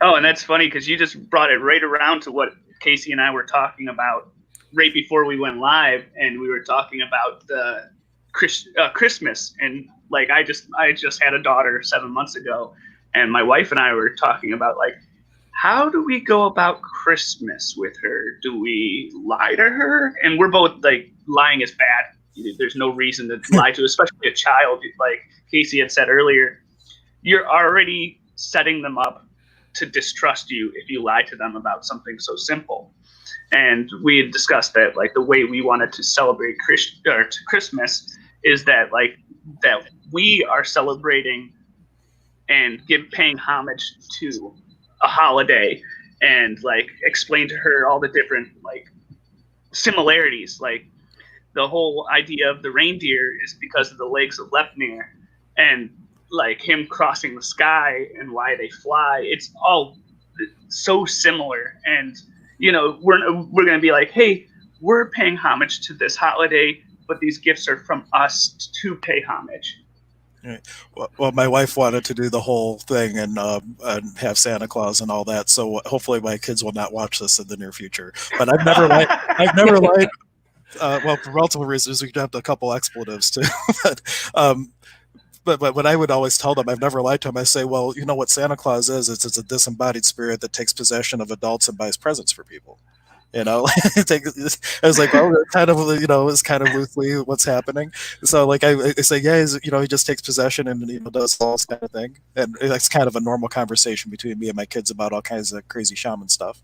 Oh, and that's funny because you just brought it right around to what Casey and I were talking about right before we went live, and we were talking about the Christmas, and like I just had a daughter 7 months ago, and my wife and I were talking about like, how do we go about Christmas with her? Do we lie to her? And we're both like, lying is bad. There's no reason to lie to, especially a child. Like Casey had said earlier, you're already setting them up to distrust you if you lie to them about something so simple. And we had discussed that like the way we wanted to celebrate Christmas is that like that we are celebrating and paying homage to a holiday, and like explain to her all the different like similarities. Like the whole idea of the reindeer is because of the legs of Lepnir, and like him crossing the sky and why they fly. It's all so similar, and we're going to be like, hey, we're paying homage to this holiday, but these gifts are from us to pay homage. Right. Well, my wife wanted to do the whole thing and have Santa Claus and all that. So hopefully my kids will not watch this in the near future. But I've never lied. Well, for multiple reasons, we have a couple expletives too. But But what I would always tell them, I've never lied to them. I say, well, you know what Santa Claus is? It's a disembodied spirit that takes possession of adults and buys presents for people. You know, I was like, well, that's kind of, you know, it's kind of loosely what's happening. So like I say, yeah, you know, he just takes possession and, you know, does all this kind of thing, and it's kind of a normal conversation between me and my kids about all kinds of crazy shaman stuff.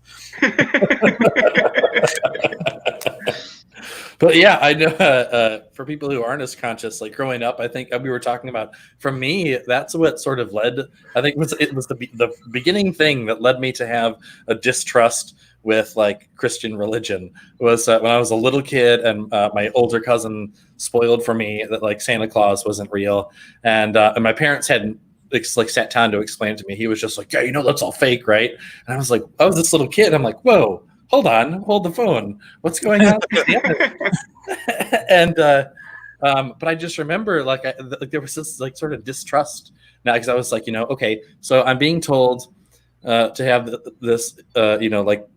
But yeah, I know for people who aren't as conscious, like growing up, I think we were talking about, for me, that's what sort of led, I think it was the beginning thing that led me to have a distrust with like Christian religion was when I was a little kid and my older cousin spoiled for me that like Santa Claus wasn't real. And my parents hadn't like sat down to explain it to me. He was just like, yeah, you know, that's all fake, right? And I was like, I was this little kid. I'm like, whoa, hold on, hold the phone. What's going on? And but I just remember like there was this like sort of distrust now because I was like, you know, okay, so I'm being told to have this, you know, like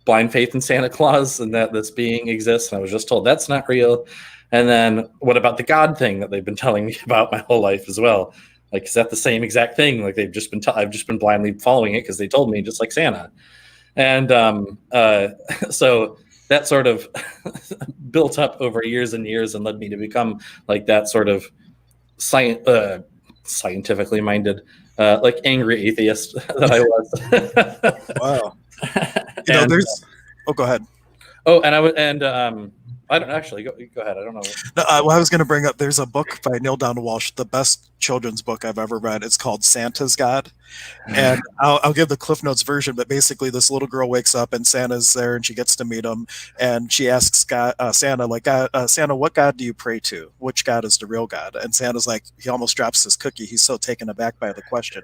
blind faith in Santa Claus and that this being exists, and I was just told that's not real. And then what about the God thing that they've been telling me about my whole life as well? Like, is that the same exact thing? Like they've just been I've just been blindly following it because they told me, just like Santa. And so that sort of built up over years and years and led me to become like that sort of scientifically minded, like angry atheist that I was. Wow. You know, there's. Oh, go ahead. Oh, and I don't actually go ahead. I don't know. No, well, I was going to bring up. There's a book by Neil Donald Walsh, the best children's book I've ever read. It's called Santa's God, and I'll give the Cliff Notes version. But basically, this little girl wakes up and Santa's there, and she gets to meet him, and she asks Santa, like, Santa, what God do you pray to? Which God is the real God? And Santa's like, he almost drops his cookie. He's so taken aback by the question,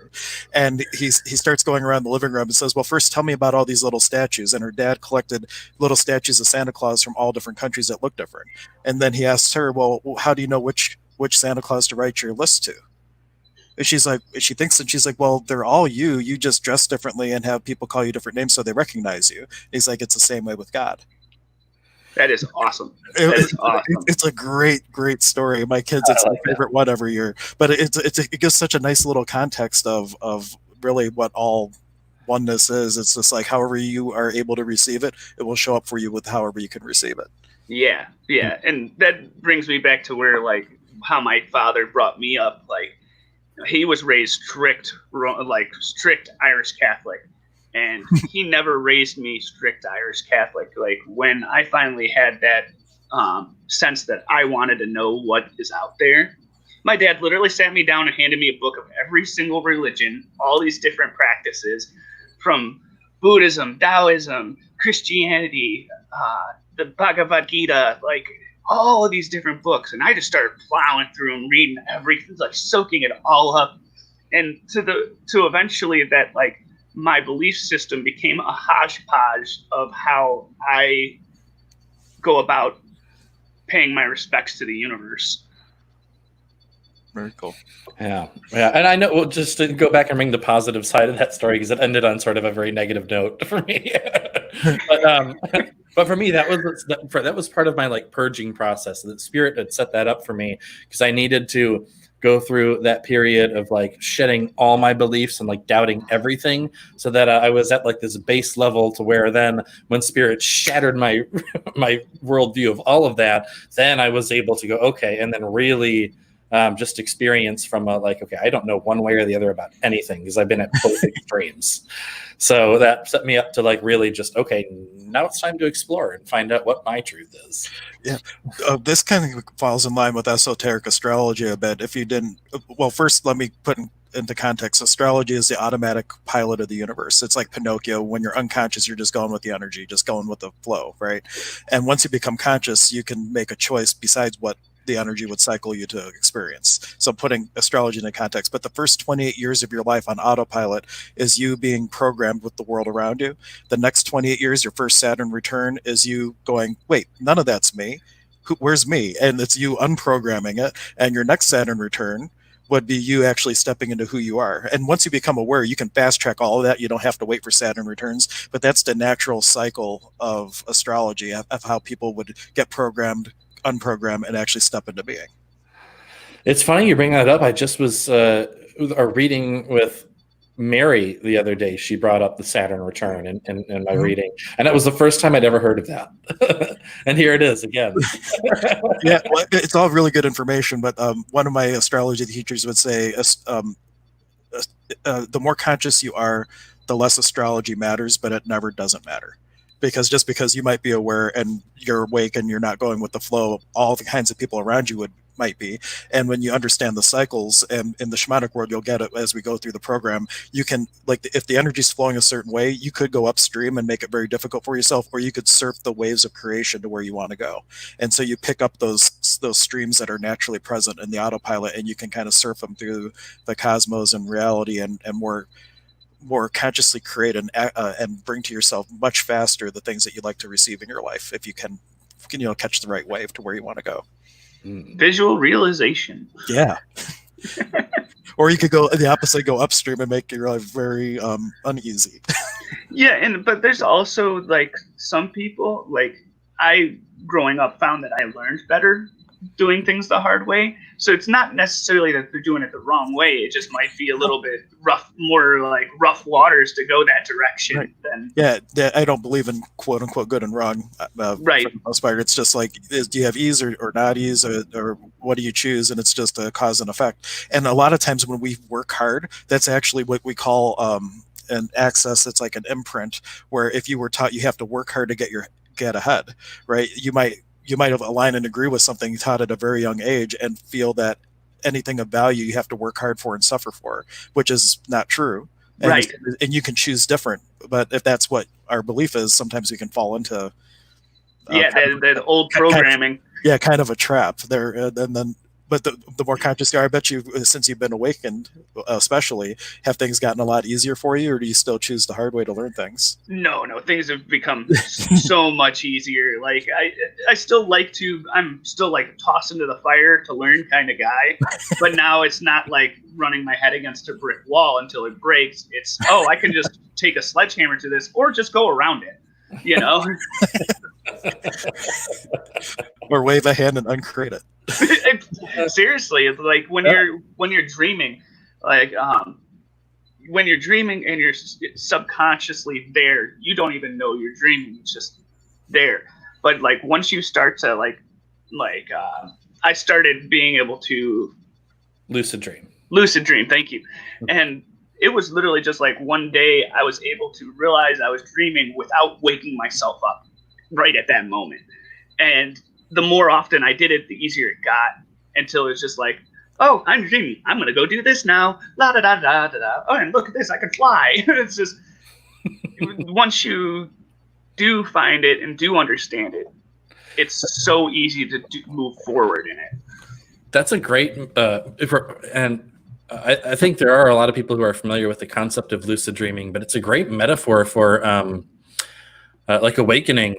and he starts going around the living room and says, well, first tell me about all these little statues. And her dad collected little statues of Santa Claus from all different countries that look different. And then he asks her, well, how do you know which Santa Claus to write your list to? And she's like, she thinks, and she's like, well, they're all you. You just dress differently and have people call you different names so they recognize you. He's like, it's the same way with God. That is awesome. That is awesome. It's a great story. My kids, it's my favorite one every year. But it gives such a nice little context of really what all oneness is. It's just like however you are able to receive it, it will show up for you with however you can receive it. Yeah, and that brings me back to where like how my father brought me up. Like he was raised strict Irish Catholic, and he never raised me strict Irish Catholic. Like when I finally had that sense that I wanted to know what is out there, my dad literally sat me down and handed me a book of every single religion, all these different practices, from Buddhism, Taoism, Christianity, the Bhagavad Gita, like all of these different books. And I just started plowing through and reading everything, like soaking it all up. And to eventually that like my belief system became a hodgepodge of how I go about paying my respects to the universe. Very cool. Yeah. And I know, well, just to go back and bring the positive side of that story, because it ended on sort of a very negative note for me. But for me, that was part of my like purging process. The Spirit had set that up for me because I needed to go through that period of like shedding all my beliefs and like doubting everything, so that I was at like this base level to where then when Spirit shattered my my worldview of all of that, then I was able to go, okay, and then really just experience from a like, okay, I don't know one way or the other about anything because I've been at both extremes. So that set me up to like really just, okay, now it's time to explore and find out what my truth is. Yeah, this kind of falls in line with esoteric astrology a bit. If you didn't, well, first let me put into context. Astrology is the automatic pilot of the universe. It's like Pinocchio. When you're unconscious, you're just going with the energy, just going with the flow, right? And once you become conscious, you can make a choice besides what the energy would cycle you to experience. So putting astrology into context, but the first 28 years of your life on autopilot is you being programmed with the world around you. The next 28 years, your first Saturn return, is you going, wait, none of that's me. Where's me? And it's you unprogramming it. And your next Saturn return would be you actually stepping into who you are. And once you become aware, you can fast track all of that. You don't have to wait for Saturn returns, but that's the natural cycle of astrology, of how people would get programmed, unprogram, and actually step into being. It's funny you bring that up. I just was reading with Mary the other day. She brought up the Saturn return in my reading, and that was the first time I'd ever heard of that. And here it is again. Yeah, well, it's all really good information, but one of my astrology teachers would say the more conscious you are, the less astrology matters, but it never doesn't matter. Because just because you might be aware and you're awake and you're not going with the flow, all the kinds of people around you might be. And when you understand the cycles, and in the shamanic world, you'll get it as we go through the program, you can, like, if the energy is flowing a certain way, you could go upstream and make it very difficult for yourself, or you could surf the waves of creation to where you want to go. And so you pick up those streams that are naturally present in the autopilot, and you can kind of surf them through the cosmos and reality, and more consciously create and bring to yourself much faster the things that you'd like to receive in your life, if you can catch the right wave to where you want to go. Visual realization. Yeah. Or you could go the opposite, go upstream and make your life very uneasy. Yeah, but there's also like some people, like I growing up found that I learned better doing things the hard way. So it's not necessarily that they're doing it the wrong way. It just might be a little bit rough, more like rough waters to go that direction. Right. Than I don't believe in quote unquote good and wrong. Right. For the most part, it's just like, do you have ease or not ease, or what do you choose? And it's just a cause and effect. And a lot of times when we work hard, that's actually what we call an access. It's like an imprint, where if you were taught you have to work hard to get ahead, right? You might have aligned and agree with something taught at a very young age and feel that anything of value you have to work hard for and suffer for, which is not true. And right. And you can choose different. But if that's what our belief is, sometimes we can fall into that old programming. Kind of a trap there. And then, but the more conscious you are, I bet you, since you've been awakened, especially, have things gotten a lot easier for you, or do you still choose the hard way to learn things? No, things have become so much easier. Like I'm still like tossed into the fire to learn kind of guy, but now it's not like running my head against a brick wall until it breaks. It's, I can just take a sledgehammer to this, or just go around it, Or wave a hand and uncreate it. Seriously, it's like when you're dreaming, like when you're dreaming and you're subconsciously there, you don't even know you're dreaming. It's just there. But like once you start to I started being able to lucid dream. Thank you. And it was literally just like one day I was able to realize I was dreaming without waking myself up right at that moment. And the more often I did it, the easier it got, until it's just like, oh, I'm dreaming. I'm going to go do this now. La da da da da da. Oh, and look at this. I can fly. It's just, once you do find it and do understand it, it's so easy to move forward in it. That's a great, I think there are a lot of people who are familiar with the concept of lucid dreaming, but it's a great metaphor for like awakening,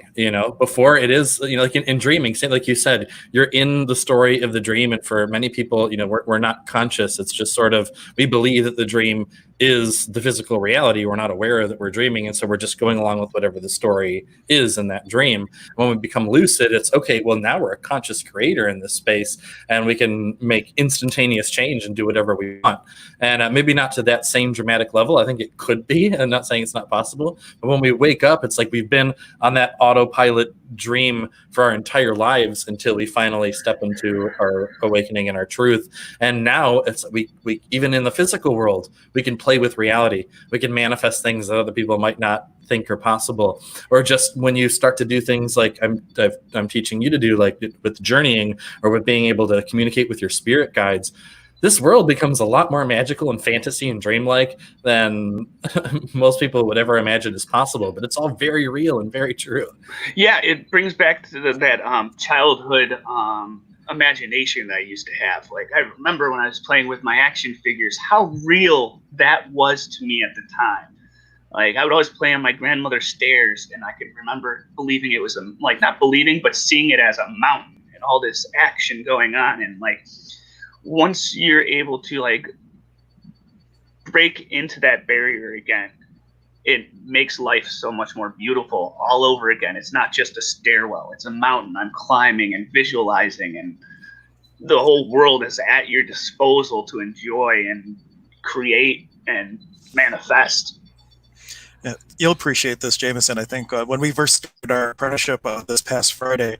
before it is, like in dreaming, like you said, you're in the story of the dream. And for many people, we're not conscious. It's just sort of, we believe that the dream is the physical reality. We're not aware that we're dreaming. And so we're just going along with whatever the story is in that dream. When we become lucid, it's okay, well, now we're a conscious creator in this space, and we can make instantaneous change and do whatever we want. And maybe not to that same dramatic level. I think it could be. I'm not saying it's not possible. But when we wake up, it's like we've been on that autopilot dream for our entire lives until we finally step into our awakening and our truth. And now it's we even in the physical world, we can play with reality. We can manifest things that other people might not think are possible. Or just when you start to do things like I'm teaching you to do, like with journeying or with being able to communicate with your spirit guides, this world becomes a lot more magical and fantasy and dreamlike than most people would ever imagine is possible. But it's all very real and very true. Yeah, it brings back to that childhood imagination that I used to have. Like, I remember when I was playing with my action figures, how real that was to me at the time. Like, I would always play on my grandmother's stairs, and I could remember believing it was not believing, but seeing it as a mountain and all this action going on. And like, once you're able to like break into that barrier again, it makes life so much more beautiful all over again. It's not just a stairwell, it's a mountain I'm climbing and visualizing, and the whole world is at your disposal to enjoy and create and manifest. Yeah, you'll appreciate this, Jamison. I think when we first started our apprenticeship this past Friday,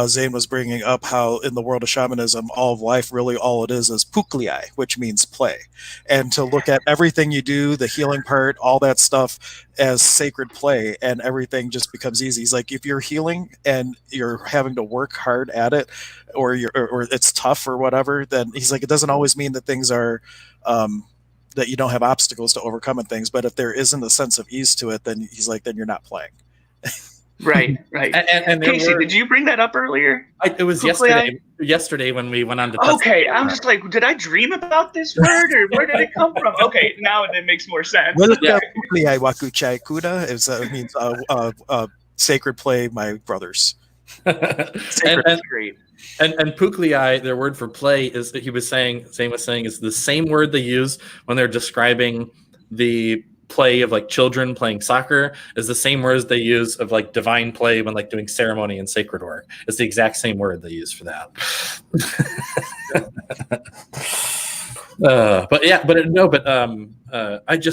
Zane was bringing up how in the world of shamanism, all of life, really all it is puklei, which means play. And to look at everything you do, the healing part, all that stuff as sacred play, and everything just becomes easy. He's like, if you're healing and you're having to work hard at it, or it's tough or whatever, then he's like, it doesn't always mean that things are that you don't have obstacles to overcome and things, but if there isn't a sense of ease to it, then he's like, then you're not playing. Right. And Casey, did you bring that up earlier? It was yesterday when we went on to Okay, I'm just like, did I dream about this word, or where did it come from? Okay, now it makes more sense. It means sacred play, my brothers. Sacred great. And puklei, their word for play, is Zane was saying is the same word they use when they're describing the play of like children playing soccer, is the same words they use of like divine play when like doing ceremony and sacred work. It's the exact same word they use for that.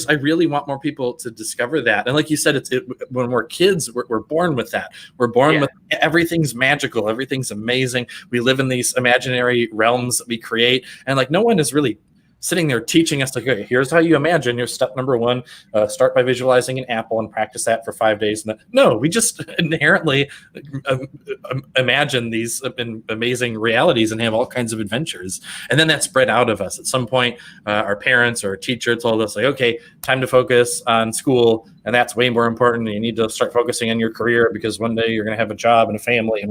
I really want more people to discover that. And like you said, when we're kids, we're born with that. We're born with everything's magical, everything's amazing. We live in these imaginary realms that we create, and like no one is really sitting there teaching us, like, okay, here's how you imagine. Your step number one, start by visualizing an apple and practice that for 5 days. And no, we just inherently imagine these amazing realities and have all kinds of adventures. And then that spread out of us. At some point, our parents or teacher told us, like, okay, time to focus on school. And that's way more important. You need to start focusing on your career because one day you're going to have a job and a family.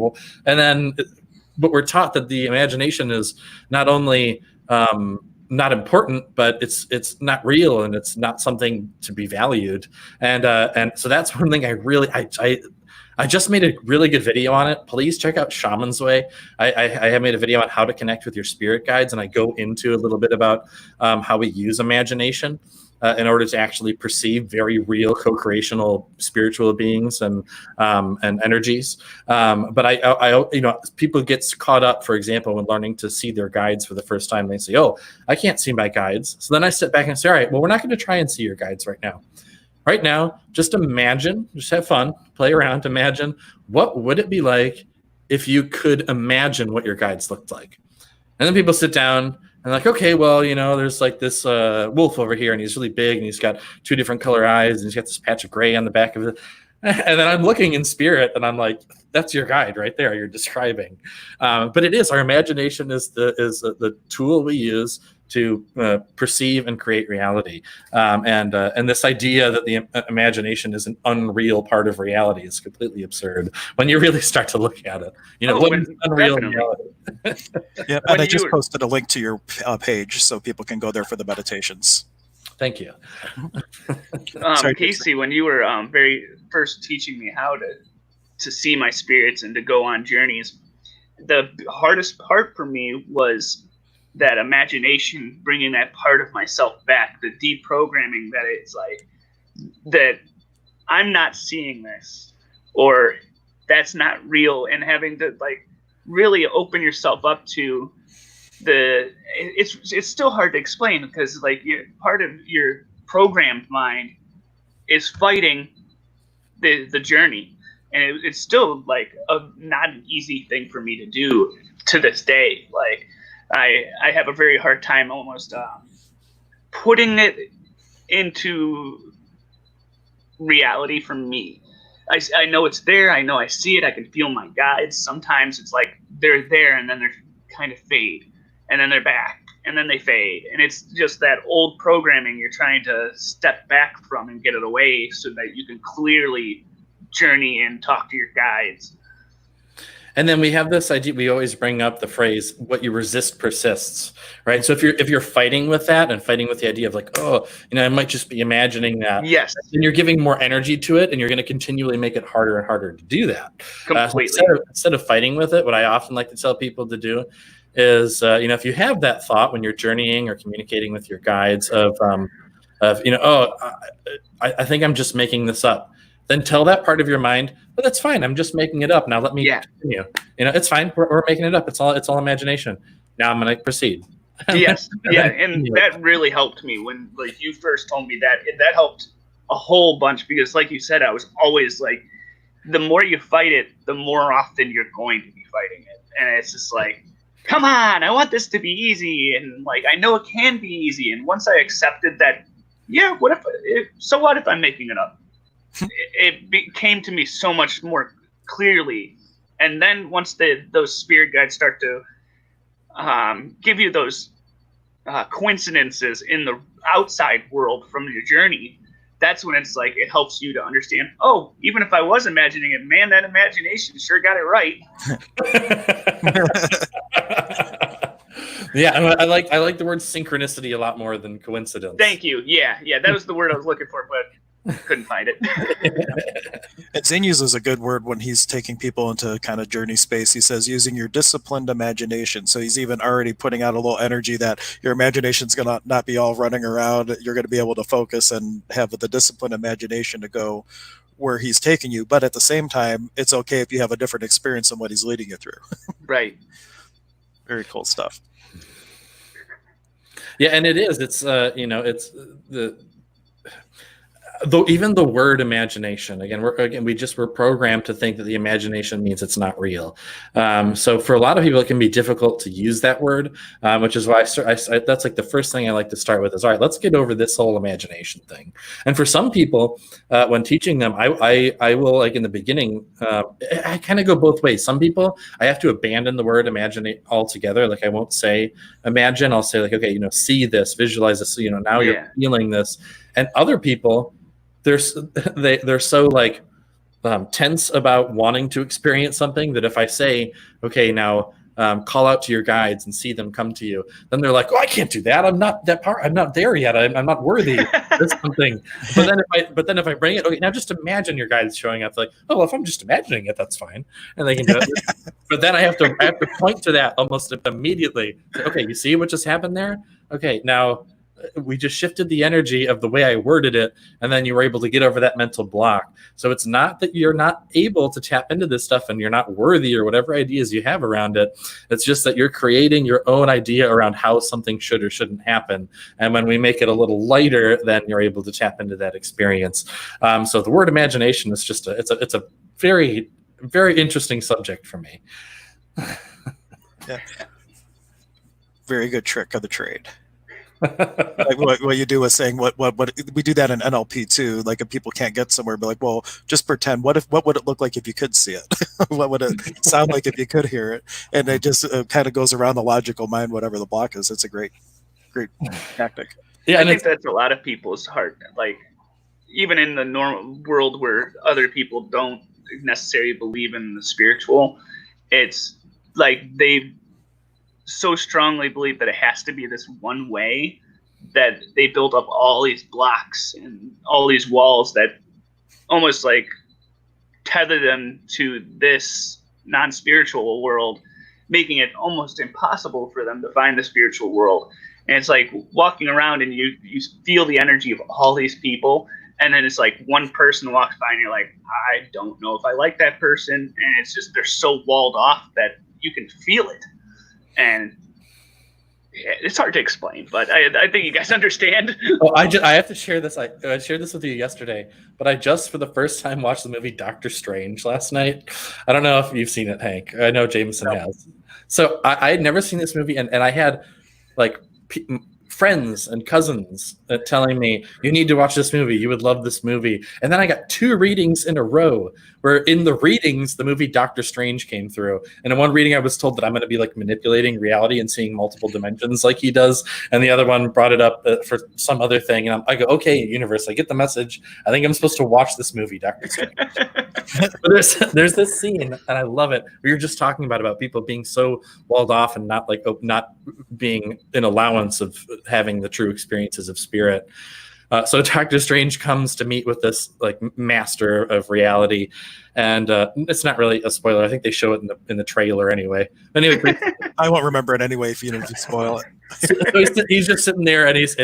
But we're taught that the imagination is not only not important, but it's not real, and it's not something to be valued. And so that's one thing I just made a really good video on it. Please check out Shaman's Way. I have made a video on how to connect with your spirit guides, and I go into a little bit about how we use imagination in order to actually perceive very real co-creational spiritual beings and energies. But I people get caught up, for example, when learning to see their guides for the first time. They say, "Oh, I can't see my guides." So then I sit back and say, "All right, well, we're not going to try and see your guides right now. Right now, just imagine, just have fun, play around, imagine what would it be like if you could imagine what your guides looked like." And then people sit down and like, okay, well, there's like this wolf over here, and he's really big, and he's got 2 different color eyes, and he's got this patch of gray on the back of it. And then I'm looking in spirit, and I'm like, that's your guide right there. You're describing. But it is, our imagination is the tool we use to perceive and create reality. And this idea that the imagination is an unreal part of reality is completely absurd when you really start to look at it. What is unreal reality? Yeah, and I just posted a link to your page so people can go there for the meditations. Thank you. Casey, when you were very first teaching me how to see my spirits and to go on journeys, the hardest part for me was that imagination, bringing that part of myself back, the deprogramming that it's like that I'm not seeing this, or that's not real, and having to like really open yourself up to it's still hard to explain, because like part of your programmed mind is fighting the journey, and it's still like not an easy thing for me to do to this day. Like I have a very hard time almost putting it into reality for me. I know it's there. I know I see it. I can feel my guides. Sometimes it's like they're there, and then they're kind of fade, and then they're back, and then they fade. And it's just that old programming you're trying to step back from and get it away so that you can clearly journey and talk to your guides. And then we have this idea, we always bring up the phrase, what you resist persists, right? So if you're fighting with that and fighting with the idea of like, oh, I might just be imagining that. Yes. Then you're giving more energy to it, and you're going to continually make it harder and harder to do that. Completely. So instead of fighting with it, what I often like to tell people to do is, if you have that thought when you're journeying or communicating with your guides I think I'm just making this up. Then tell that part of your mind, but that's fine. I'm just making it up. Now let me continue. It's fine. We're making it up. It's all imagination. Now I'm going to proceed. Yes, yeah, and that really helped me when like you first told me that. That helped a whole bunch because, like you said, I was always like, the more you fight it, the more often you're going to be fighting it, and it's just like, come on, I want this to be easy, and like I know it can be easy, and once I accepted that, yeah, what if I'm making it up? Came to me so much more clearly, and then once those spirit guides start to give you those coincidences in the outside world from your journey, that's when it's like it helps you to understand, oh, even if I was imagining it, man, that imagination sure got it right. Yeah, I like the word synchronicity a lot more than coincidence. Thank you. Yeah, that was the word I was looking for, but couldn't find it. And Zane uses a good word when he's taking people into kind of journey space. He says using your disciplined imagination. So he's even already putting out a little energy that your imagination's going to not be all running around. You're going to be able to focus and have the disciplined imagination to go where he's taking you. But at the same time, it's okay if you have a different experience than what he's leading you through. Right. Very cool stuff. Yeah, and it is. It's it's though even the word imagination, we're programmed to think that the imagination means it's not real. So for a lot of people, it can be difficult to use that word, which is why that's like the first thing I like to start with is, all right, let's get over this whole imagination thing. And for some people, when teaching them, I will, like in the beginning, I kind of go both ways. Some people, I have to abandon the word imagine altogether. Like I won't say imagine. I'll say like, okay, see this, visualize this. So, now you're feeling this. And other people, they're so like tense about wanting to experience something that if I say, okay, now call out to your guides and see them come to you, then they're like, oh, I can't do that. I'm not that part. I'm not there yet. I'm not worthy of something. But then if I bring it, okay, now just imagine your guides showing up. Like, oh, well, if I'm just imagining it, that's fine, and they can do it. But then I have to point to that almost immediately. Say, okay, you see what just happened there? Okay, now we just shifted the energy of the way I worded it, and then you were able to get over that mental block. So it's not that you're not able to tap into this stuff and you're not worthy or whatever ideas you have around it. It's just that you're creating your own idea around how something should or shouldn't happen. And when we make it a little lighter, then you're able to tap into that experience. So the word imagination is just it's a very, very interesting subject for me. Yeah. Very good trick of the trade. Like what you do is saying what we do that in NLP too. Like if people can't get somewhere, be like, well, just pretend. What would it look like if you could see it? What would it sound like if you could hear it? And it just kind of goes around the logical mind, whatever the block is. It's a great tactic. Yeah, I think that's a lot of people's heart. Like even in the normal world where other people don't necessarily believe in the spiritual, it's like they so strongly believe that it has to be this one way that they build up all these blocks and all these walls that almost like tether them to this non-spiritual world, making it almost impossible for them to find the spiritual world. And it's like walking around and you feel the energy of all these people, and then it's like one person walks by and you're like, I don't know if I like that person, and it's just they're so walled off that you can feel it. And it's hard to explain, but I think you guys understand. Oh, I have to share this. I shared this with you yesterday, but I just for the first time watched the movie Doctor Strange last night. I don't know if you've seen it, Hank. I know Jamison has. So I had never seen this movie, and I had like friends and cousins telling me, you need to watch this movie, you would love this movie. And then I got 2 readings in a row where in the readings the movie Doctor Strange came through, and in one reading I was told that I'm going to be like manipulating reality and seeing multiple dimensions like he does, and the other one brought it up for some other thing, and I go, okay, universe, I get the message. I think I'm supposed to watch this movie Doctor Strange. But there's this scene, and I love it, where you're just talking about people being so walled off and not being an allowance of having the true experiences of spirit. So Doctor Strange comes to meet with this like master of reality, and it's not really a spoiler. I think they show it in the trailer anyway. Anyway, I won't remember it anyway if you don't spoil it. So he's just sitting there, and he's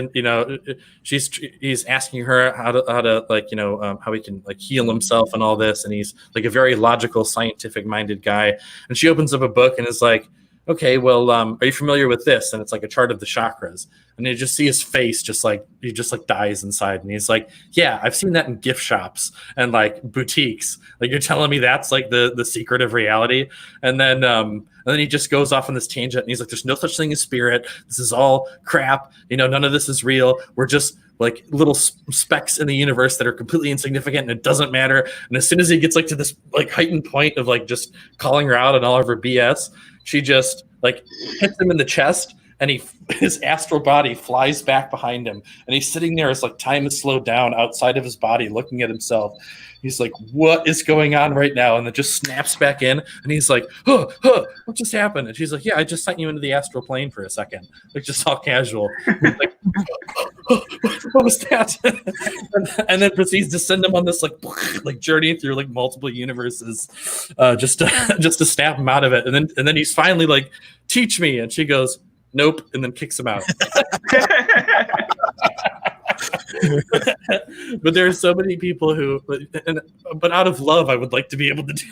asking her how to how he can like heal himself and all this, and he's like a very logical, scientific minded guy. And she opens up a book and is like, okay, well, are you familiar with this? And it's like a chart of the chakras. And you just see his face he just like dies inside. And he's like, yeah, I've seen that in gift shops and like boutiques. Like, you're telling me that's like the secret of reality. And then he just goes off on this tangent and he's like, there's no such thing as spirit. This is all crap. None of this is real. We're just like little specks in the universe that are completely insignificant, and it doesn't matter. And as soon as he gets like to this like heightened point of like just calling her out and all of her BS, she just like hits him in the chest, and his astral body flies back behind him, and he's sitting there as like time is slowed down outside of his body, looking at himself. He's like, what is going on right now? And then just snaps back in, and he's like, what just happened? And she's like, yeah, I just sent you into the astral plane for a second, like just all casual. Like, what was that? And then proceeds to send him on this like journey through like multiple universes, just to snap him out of it. And then he's finally like, teach me. And she goes, nope, and then kicks him out. But there are so many people who, but out of love, I would like to be able to do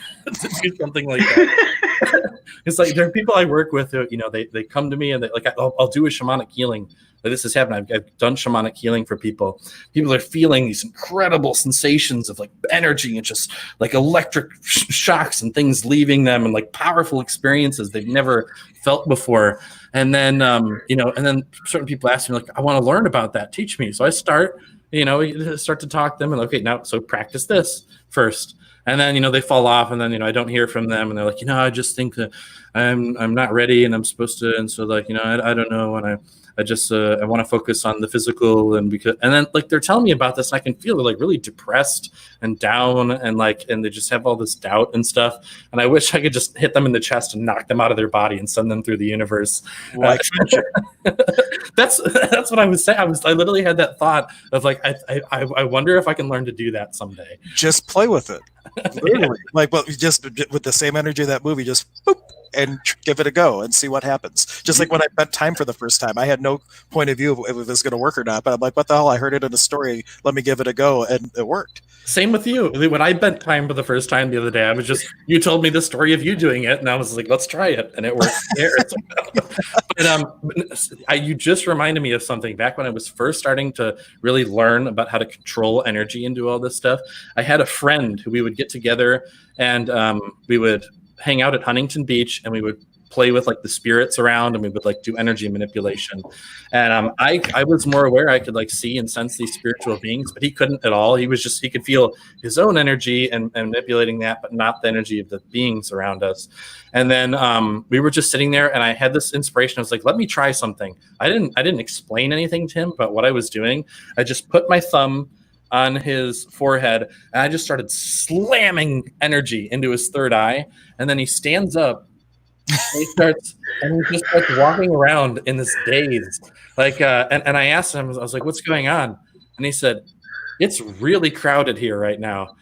something like that. It's like there are people I work with who, they come to me and I'll do a shamanic healing. Like, this has happened. I've done shamanic healing for people. People are feeling these incredible sensations of like energy and just like electric shocks and things leaving them, and like powerful experiences they've never felt before. And then, and then certain people ask me like, I want to learn about that. Teach me. So I start to talk to them and okay, now, so practice this first. And then, they fall off, and then, I don't hear from them, and they're like, I just think that I'm not ready and I'm supposed to. And so like, I don't know. And I just I want to focus on the physical, and then like they're telling me about this, and I can feel they're like really depressed and down, and they just have all this doubt and stuff. And I wish I could just hit them in the chest and knock them out of their body and send them through the universe. Like that's what I was saying. I literally had that thought of like I wonder if I can learn to do that someday. Just play with it. Literally. Like, well, just with the same energy of that movie, just boop, and give it a go and see what happens. Just like when I bet time for the first time, I had no point of view of if it was going to work or not, but I'm like, what the hell? I heard it in a story. Let me give it a go. And it worked. Same with you. When I bent time for the first time the other day, you told me the story of you doing it, and I was like, let's try it. And it worked. But you just reminded me of something. Back when I was first starting to really learn about how to control energy and do all this stuff, I had a friend who we would get together, and we would hang out at Huntington Beach, and we would play with like the spirits around, and we would like do energy manipulation. And I was more aware. I could like see and sense these spiritual beings, but he couldn't at all. He could feel his own energy and manipulating that, but not the energy of the beings around us. And then we were just sitting there, and I had this inspiration. I was like, let me try something. I didn't explain anything to him about what I was doing. I just put my thumb on his forehead, and I just started slamming energy into his third eye. And then he stands up, and he just starts walking around in this daze. Like, and I asked him, I was like, what's going on? And he said, it's really crowded here right now.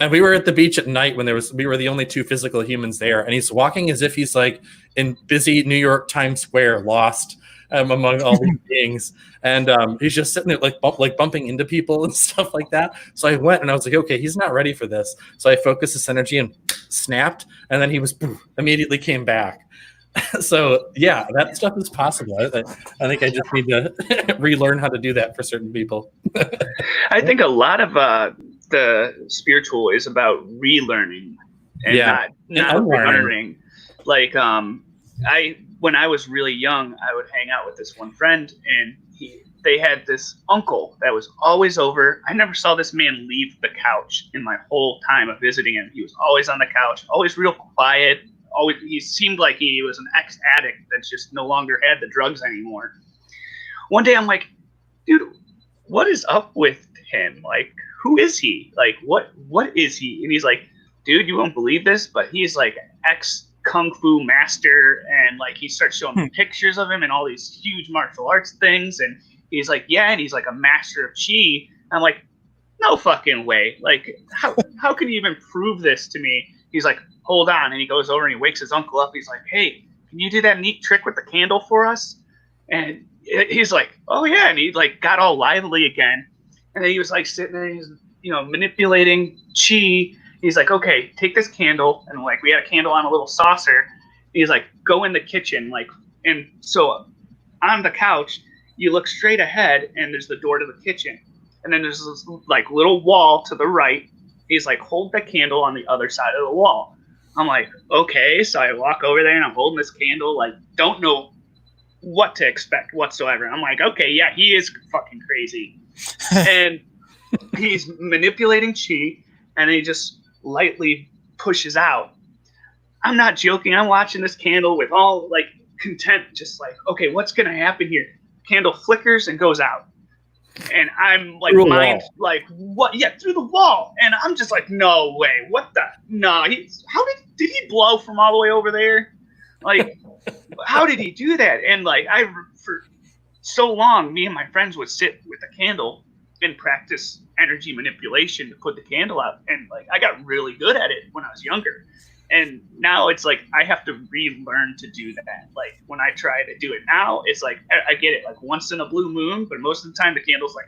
And we were at the beach at night when we were the only two physical humans there. And he's walking as if he's like in busy New York Times Square, lost among all these beings. And he's just sitting there like bumping into people and stuff like that. So I went and I was like, okay, he's not ready for this. So I focused this energy and snapped, and then he immediately came back. So yeah, that stuff is possible. I think I just need to relearn how to do that for certain people. I think a lot of the spiritual is about relearning and not learning. Like when I was really young, I would hang out with this one friend, and they had this uncle that was always over. I never saw this man leave the couch in my whole time of visiting him. He was always on the couch, always real quiet. Always, he seemed like he was an ex-addict that just no longer had the drugs anymore. One day I'm like, dude, what is up with him? Like, who is he? Like, what is he? And he's like, dude, you won't believe this, but he's like ex-kung fu master. And like, he starts showing me pictures of him and all these huge martial arts things. And he's like, yeah, and he's like a master of chi. I'm like, no fucking way. Like, how can you even prove this to me? He's like, hold on. And he goes over and he wakes his uncle up. He's like, hey, can you do that neat trick with the candle for us? And he's like, oh yeah. And he like got all lively again. And then he was like sitting there, he's, manipulating chi. He's like, okay, take this candle. And like, we had a candle on a little saucer. he's like, go in the kitchen, like, and so on the couch, you look straight ahead, and there's the door to the kitchen, and then there's this like little wall to the right. He's like, hold the candle on the other side of the wall. I'm like, okay. So I walk over there and I'm holding this candle, like, don't know what to expect whatsoever. I'm like, okay, yeah, he is fucking crazy. And he's manipulating chi, and he just lightly pushes out. I'm not joking. I'm watching this candle with all like content, just like, okay, what's gonna happen here? Candle flickers and goes out, and I'm like, mind, like, what? Yeah, through the wall, and I'm just like, no way, what the? No, how did he blow from all the way over there? Like, how did he do that? And like, for so long, me and my friends would sit with a candle and practice energy manipulation to put the candle out, and like, I got really good at it when I was younger. And now it's like I have to relearn to do that. Like when I try to do it now, it's like I get it like once in a blue moon, but most of the time the candle's like.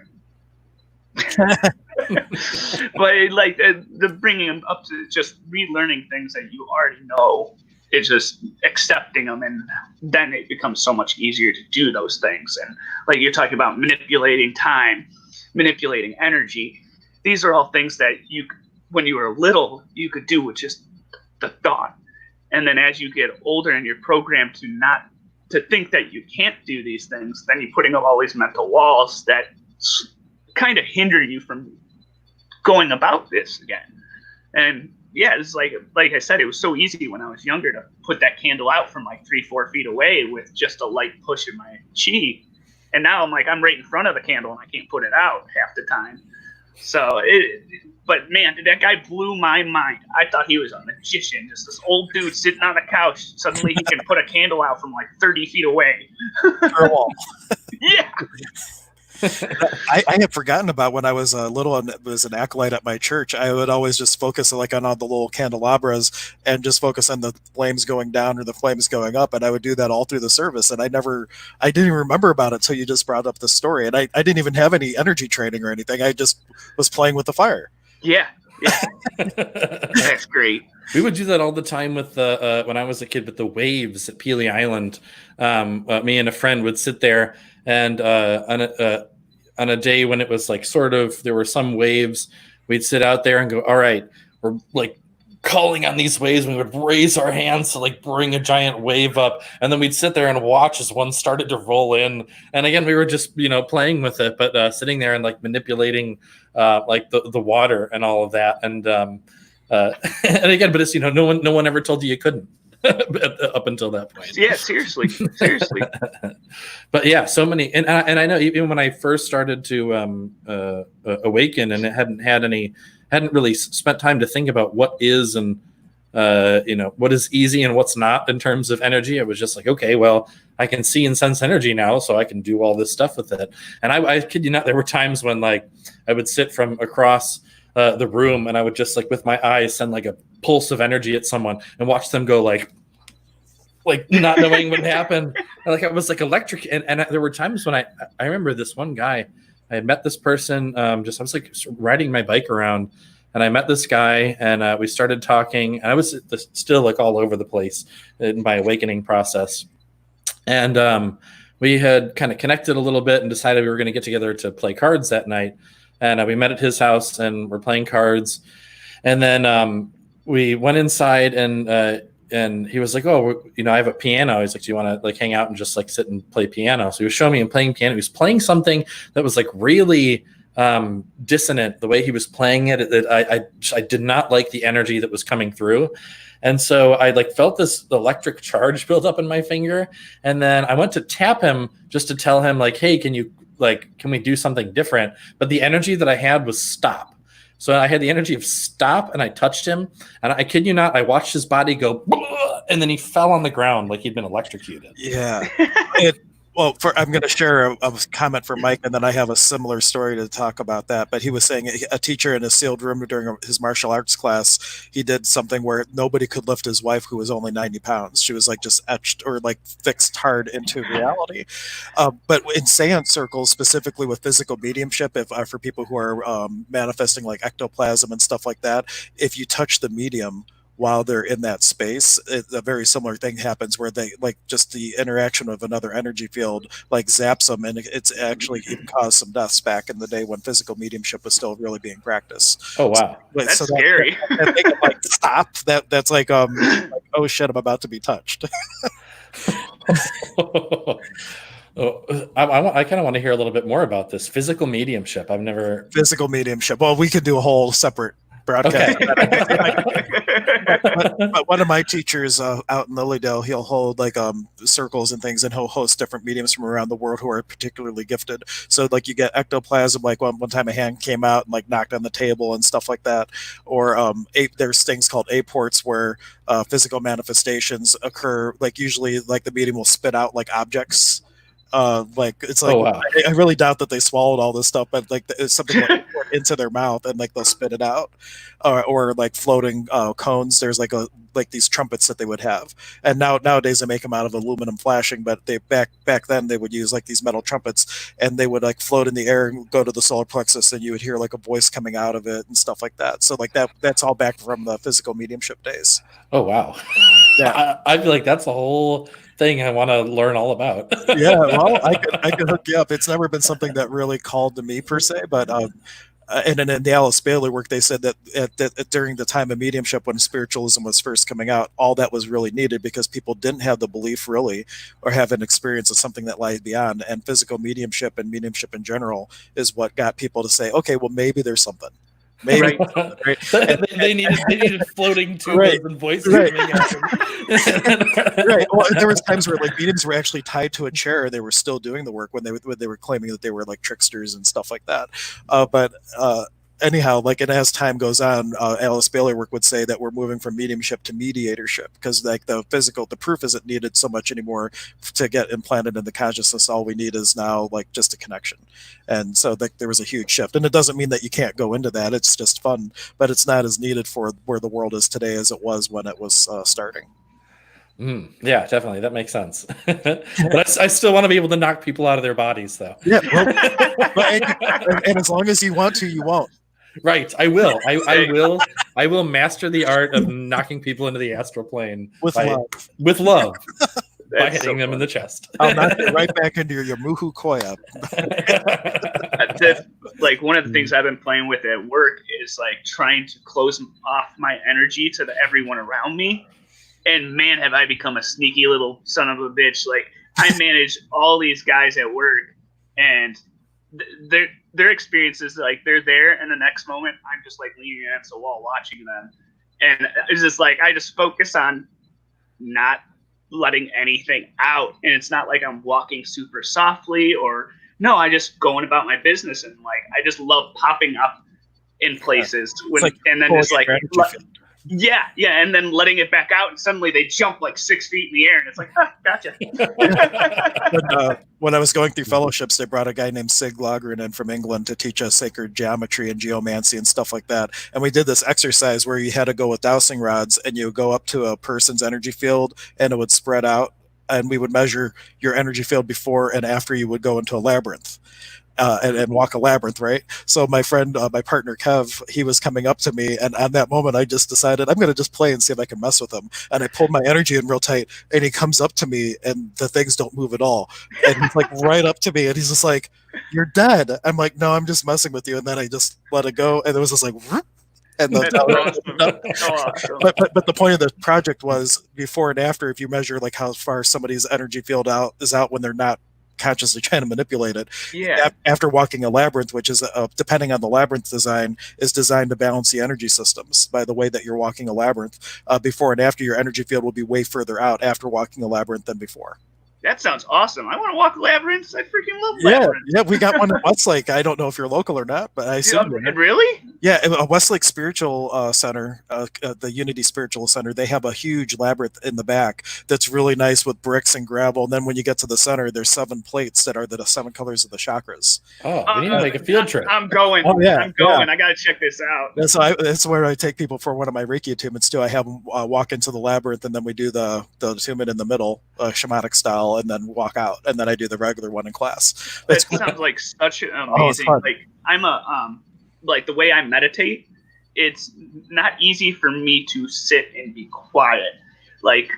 But like the bringing them up to just relearning things that you already know, it's just accepting them, and then it becomes so much easier to do those things. And like you're talking about manipulating time, manipulating energy. These are all things that you, when you were little, you could do with just the thought. And then as you get older and you're programmed to think that you can't do these things, then you're putting up all these mental walls that kind of hinder you from going about this again. And yeah, it's like I said, it was so easy when I was younger to put that candle out from like 3-4 feet away with just a light push in my chi. And now I'm like, I'm right in front of the candle and I can't put it out half the time. So but man, that guy blew my mind. I thought he was a magician, just this old dude sitting on a couch. Suddenly he can put a candle out from like 30 feet away. Yeah. I had forgotten about when I was little and was an acolyte at my church. I would always just focus like on all the little candelabras and just focus on the flames going down or the flames going up. And I would do that all through the service. And I didn't even remember about it until you just brought up the story. And I didn't even have any energy training or anything. I just was playing with the fire. Yeah. That's great. We would do that all the time with when I was a kid with the waves at Pelee Island. Me and a friend would sit there, and on a day when it was like sort of there were some waves, we'd sit out there and go, all right, we're like calling on these waves. We would raise our hands to like bring a giant wave up, and then we'd sit there and watch as one started to roll in. And again, we were just playing with it, but sitting there and like manipulating like the water and all of that. And and again, but it's no one ever told you couldn't up until that point. Yeah, seriously. But yeah, so many, and I know even when I first started to awaken, and it hadn't really spent time to think about what is and what is easy and what's not in terms of energy. I was just like, okay, well, I can see and sense energy now, so I can do all this stuff with it. And I kid you not, there were times when like I would sit from across the room, and I would just like with my eyes send like a pulse of energy at someone and watch them go like not knowing what happened. Like I was like electric. And there were times when I remember this one guy, I had met this person, I was like riding my bike around, and I met this guy, and we started talking, and I was still like all over the place in my awakening process. And we had kind of connected a little bit and decided we were going to get together to play cards that night. And we met at his house and we're playing cards. And then we went inside, and he was like, oh, I have a piano. He's like, do you want to like hang out and just like sit and play piano? So he was showing me and playing piano. He was playing something that was like really dissonant, the way he was playing it. I did not like the energy that was coming through. And so I like felt this electric charge build up in my finger. And then I went to tap him just to tell him like, hey, can we do something different? But the energy that I had was stop. So I had the energy of stop, and I touched him, and I kid you not, I watched his body go, and then he fell on the ground like he'd been electrocuted. Yeah. I'm going to share a comment from Mike, and then I have a similar story to talk about that. But he was saying a teacher in a sealed room during his martial arts class, he did something where nobody could lift his wife, who was only 90 pounds. She was like just etched or like fixed hard into reality. But in seance circles, specifically with physical mediumship, for people who are manifesting like ectoplasm and stuff like that, if you touch the medium while they're in that space, a very similar thing happens where they like just the interaction of another energy field like zaps them, and it's actually even caused some deaths back in the day when physical mediumship was still really being practiced. Oh wow, that's scary. That they can like stop. That's like oh shit, I'm about to be touched. I kind of want to hear a little bit more about this physical mediumship. I've never Physical mediumship. Well, we could do a whole separate broadcast. But one of my teachers out in Lilydale, he'll hold like circles and things, and he'll host different mediums from around the world who are particularly gifted. So like you get ectoplasm, like one time a hand came out and like knocked on the table and stuff like that. Or there's things called aports where physical manifestations occur. Like usually like the medium will spit out like objects. Like it's like, oh wow, I really doubt that they swallowed all this stuff, but like it's something like into their mouth and like they'll spit it out, or like floating cones. There's like these trumpets that they would have, and nowadays they make them out of aluminum flashing, but they back then they would use like these metal trumpets, and they would like float in the air and go to the solar plexus, and you would hear like a voice coming out of it and stuff like that. So like that's all back from the physical mediumship days. oh wow. Yeah. I feel like that's the whole thing I want to learn all about. Yeah, well, I could hook you up. It's never been something that really called to me per se, but and in the Alice Bailey work, they said that during the time of mediumship, when spiritualism was first coming out, all that was really needed because people didn't have the belief really, or have an experience of something that lies beyond. And physical mediumship and mediumship in general is what got people to say, okay, well, maybe there's something. Maybe right. They needed floating tubas and voices coming out. Right. Well, there was times where like mediums were actually tied to a chair. They were still doing the work when they were claiming that they were like tricksters and stuff like that. But anyhow, like, and as time goes on, Alice Bailey work would say that we're moving from mediumship to mediatorship, because like the proof isn't needed so much anymore to get implanted in the consciousness. All we need is now like just a connection. And so there was a huge shift, and it doesn't mean that you can't go into that. It's just fun, but it's not as needed for where the world is today as it was when it was starting. Yeah, definitely. That makes sense. But I still want to be able to knock people out of their bodies, though. Yeah. Well, and as long as you want to, you won't. Right. I will. I will master the art of knocking people into the astral plane with love. With love. By hitting them in the chest. I'll knock you right back into your Muhu Koya. That's like one of the things I've been playing with at work is like trying to close off my energy to everyone around me. And man, have I become a sneaky little son of a bitch. Like I manage all these guys at work, and their experiences, like they're there, and the next moment I'm just like leaning against the wall watching them. And it's just like I just focus on not letting anything out, and it's not like I'm walking super softly, or no, I just going about my business, and like I just love popping up in places and then just like and then letting it back out, and suddenly they jump like 6 feet in the air, and it's like, gotcha. When I was going through fellowships, they brought a guy named Sig Logren in from England to teach us sacred geometry and geomancy and stuff like that. And we did this exercise where you had to go with dowsing rods, and you would go up to a person's energy field, and it would spread out, and we would measure your energy field before and after you would go into a labyrinth. And walk a labyrinth, right? So my friend, my partner Kev, he was coming up to me, and on that moment, I just decided I'm going to just play and see if I can mess with him. And I pulled my energy in real tight, and he comes up to me, and the things don't move at all. And he's like right up to me, and he's just like, "You're dead." I'm like, "No, I'm just messing with you." And then I just let it go, and it was just like, whoop, and but the point of the project was before and after. If you measure like how far somebody's energy field is out when they're not consciously trying to manipulate it. Yeah. After walking a labyrinth, which is depending on the labyrinth design, is designed to balance the energy systems by the way that you're walking a labyrinth. Before and after, your energy field will be way further out after walking a labyrinth than before. That sounds awesome. I want to walk labyrinths. I freaking love labyrinths. Yeah, we got one at Westlake. I don't know if you're local or not, but I assume really? Yeah, a Westlake Spiritual Center, the Unity Spiritual Center, they have a huge labyrinth in the back that's really nice with bricks and gravel. And then when you get to the center, there's 7 plates that are the 7 colors of the chakras. Oh, we need to make a field trip. I'm going. Oh, yeah, I'm going. Yeah. I got to check this out. That's where I take people for one of my Reiki attunements too. I have them walk into the labyrinth, and then we do the attunement in the middle, shamanic style, and then walk out, and then I do the regular one in class. It sounds like such an amazing. Like I'm like the way I meditate it's not easy for me to sit and be quiet. Like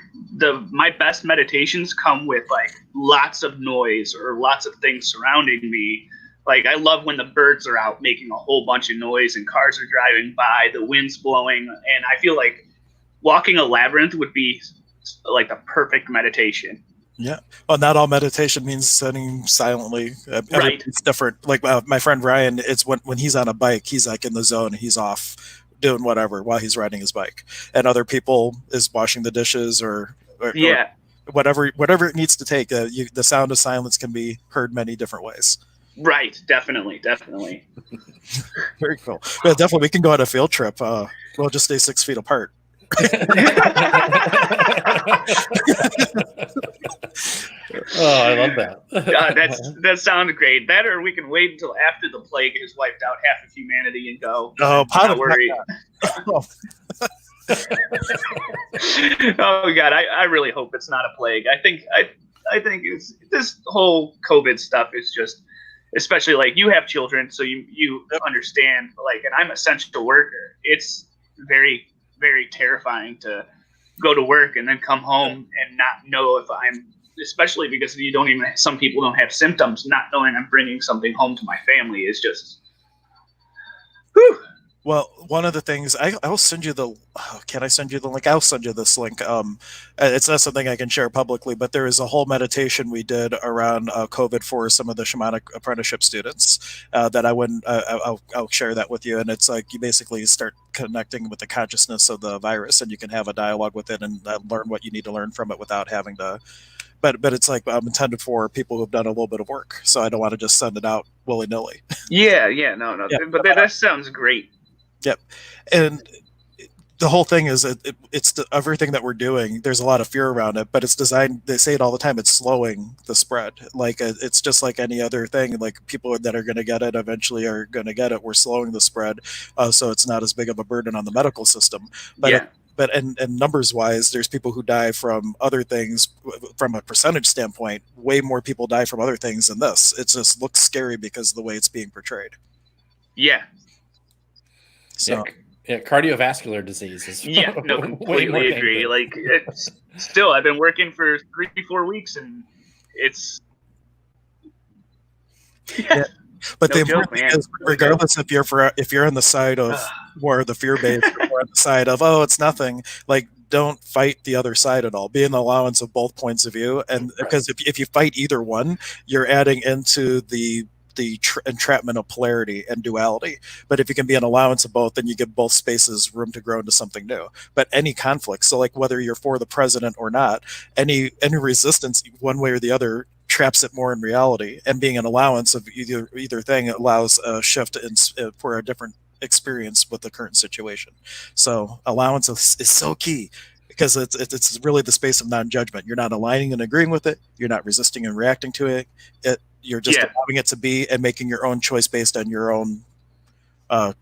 my best meditations come with like lots of noise or lots of things surrounding me. Like I love when the birds are out making a whole bunch of noise and cars are driving by, the wind's blowing, and I feel like walking a labyrinth would be like the perfect meditation. Yeah. Well, not all meditation means sitting silently. Right. It's different. Like my friend Ryan, it's when he's on a bike, he's like in the zone. He's off doing whatever while he's riding his bike. And other people is washing the dishes or whatever it needs to take. The sound of silence can be heard many different ways. Right. Definitely. Very cool. Yeah, definitely. We can go on a field trip. We'll just stay 6 feet apart. Oh, I love that. That sounds great. That, or we can wait until after the plague has wiped out half of humanity and go. Oh, not worried. Oh God, I really hope it's not a plague. I think it's this whole COVID stuff is just, especially like you have children, so you understand. Like, and I'm an essential worker. It's very, very terrifying to go to work and then come home and not know if I'm, especially because some people don't have symptoms, not knowing I'm bringing something home to my family is just, whew. Well, one of the things I'll send you can I send you the link? I'll send you this link. It's not something I can share publicly, but there is a whole meditation we did around COVID for some of the shamanic apprenticeship students that I'll share that with you. And it's like you basically start connecting with the consciousness of the virus, and you can have a dialogue with it and learn what you need to learn from it without having to. But it's like intended for people who've done a little bit of work, so I don't want to just send it out willy nilly. Yeah, no. Yeah. But that sounds great. Yep. And the whole thing is it's everything that we're doing. There's a lot of fear around it, but it's designed. They say it all the time. It's slowing the spread. Like it's just like any other thing. Like people that are going to get it eventually are going to get it. We're slowing the spread, so it's not as big of a burden on the medical system. But yeah. But numbers wise, there's people who die from other things. From a percentage standpoint, way more people die from other things than this. It just looks scary because of the way it's being portrayed. Yeah. So. Yeah, cardiovascular disease is completely agree. Like it's still, I've been working for 3-4 weeks, and it's yeah. But the important thing is, regardless if you're on the side of more the fear based or on the side of it's nothing, like don't fight the other side at all. Be an allowance of both points of view, and because if you fight either one, you're adding into the entrapment of polarity and duality. But if you can be an allowance of both, then you give both spaces room to grow into something new. But any conflict, so like whether you're for the president or not, any resistance one way or the other traps it more in reality. And being an allowance of either thing allows a shift for a different experience with the current situation. So allowance is so key, because it's really the space of non-judgment. You're not aligning and agreeing with it. You're not resisting and reacting to it. You're just allowing it to be and making your own choice based on your own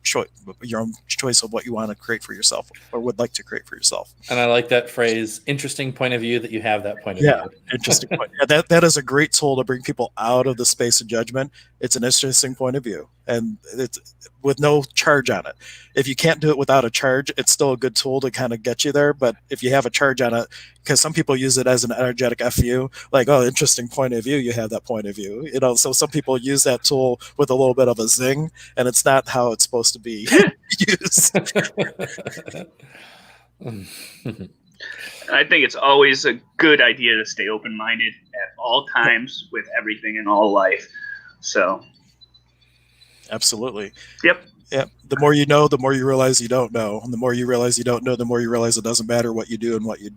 choice of what you want to create for yourself or would like to create for yourself. And I like that phrase, interesting point of view, that you have that point of view. Interesting point. Yeah, that is a great tool to bring people out of the space of judgment. It's an interesting point of view, and it's with no charge on it. If you can't do it without a charge, it's still a good tool to kind of get you there. But if you have a charge on it, because some people use it as an energetic FU, like, interesting point of view, you have that point of view. So some people use that tool with a little bit of a zing, and it's not how it's supposed to be used. I think it's always a good idea to stay open-minded at all times with everything in all life. So, absolutely. Yep. The more you know, the more you realize you don't know, and the more you realize you don't know, the more you realize it doesn't matter what you do and what you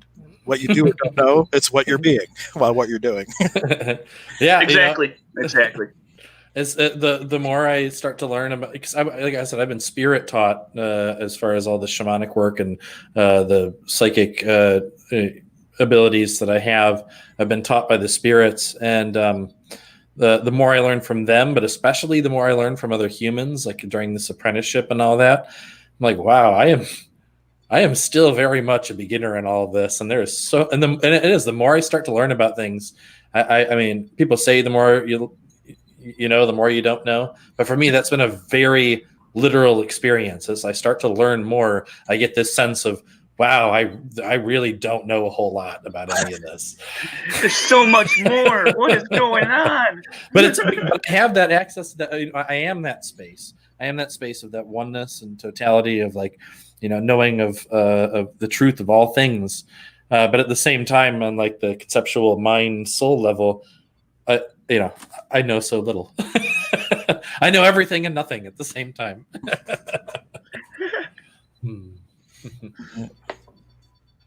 do or don't know. It's what you're being while what you're doing. Yeah, exactly. As the more I start to learn about, because like I said, I've been spirit taught as far as all the shamanic work and the psychic abilities that I have. I've been taught by the spirits, and the more I learn from them, but especially the more I learn from other humans, like during this apprenticeship and all that, I'm like, wow, I am still very much a beginner in all of this, and there's and it is the more I start to learn about things. I mean, people say the more you know, the more you don't know. But for me, that's been a very literal experience, as I start to learn more, I get this sense of, wow, I really don't know a whole lot about any of this. There's so much more. What is going on? But I have that access. That I am that space. I am that space of that oneness and totality of, like, knowing of the truth of all things. But at the same time, on like the conceptual mind soul level, I know so little. I know everything and nothing at the same time.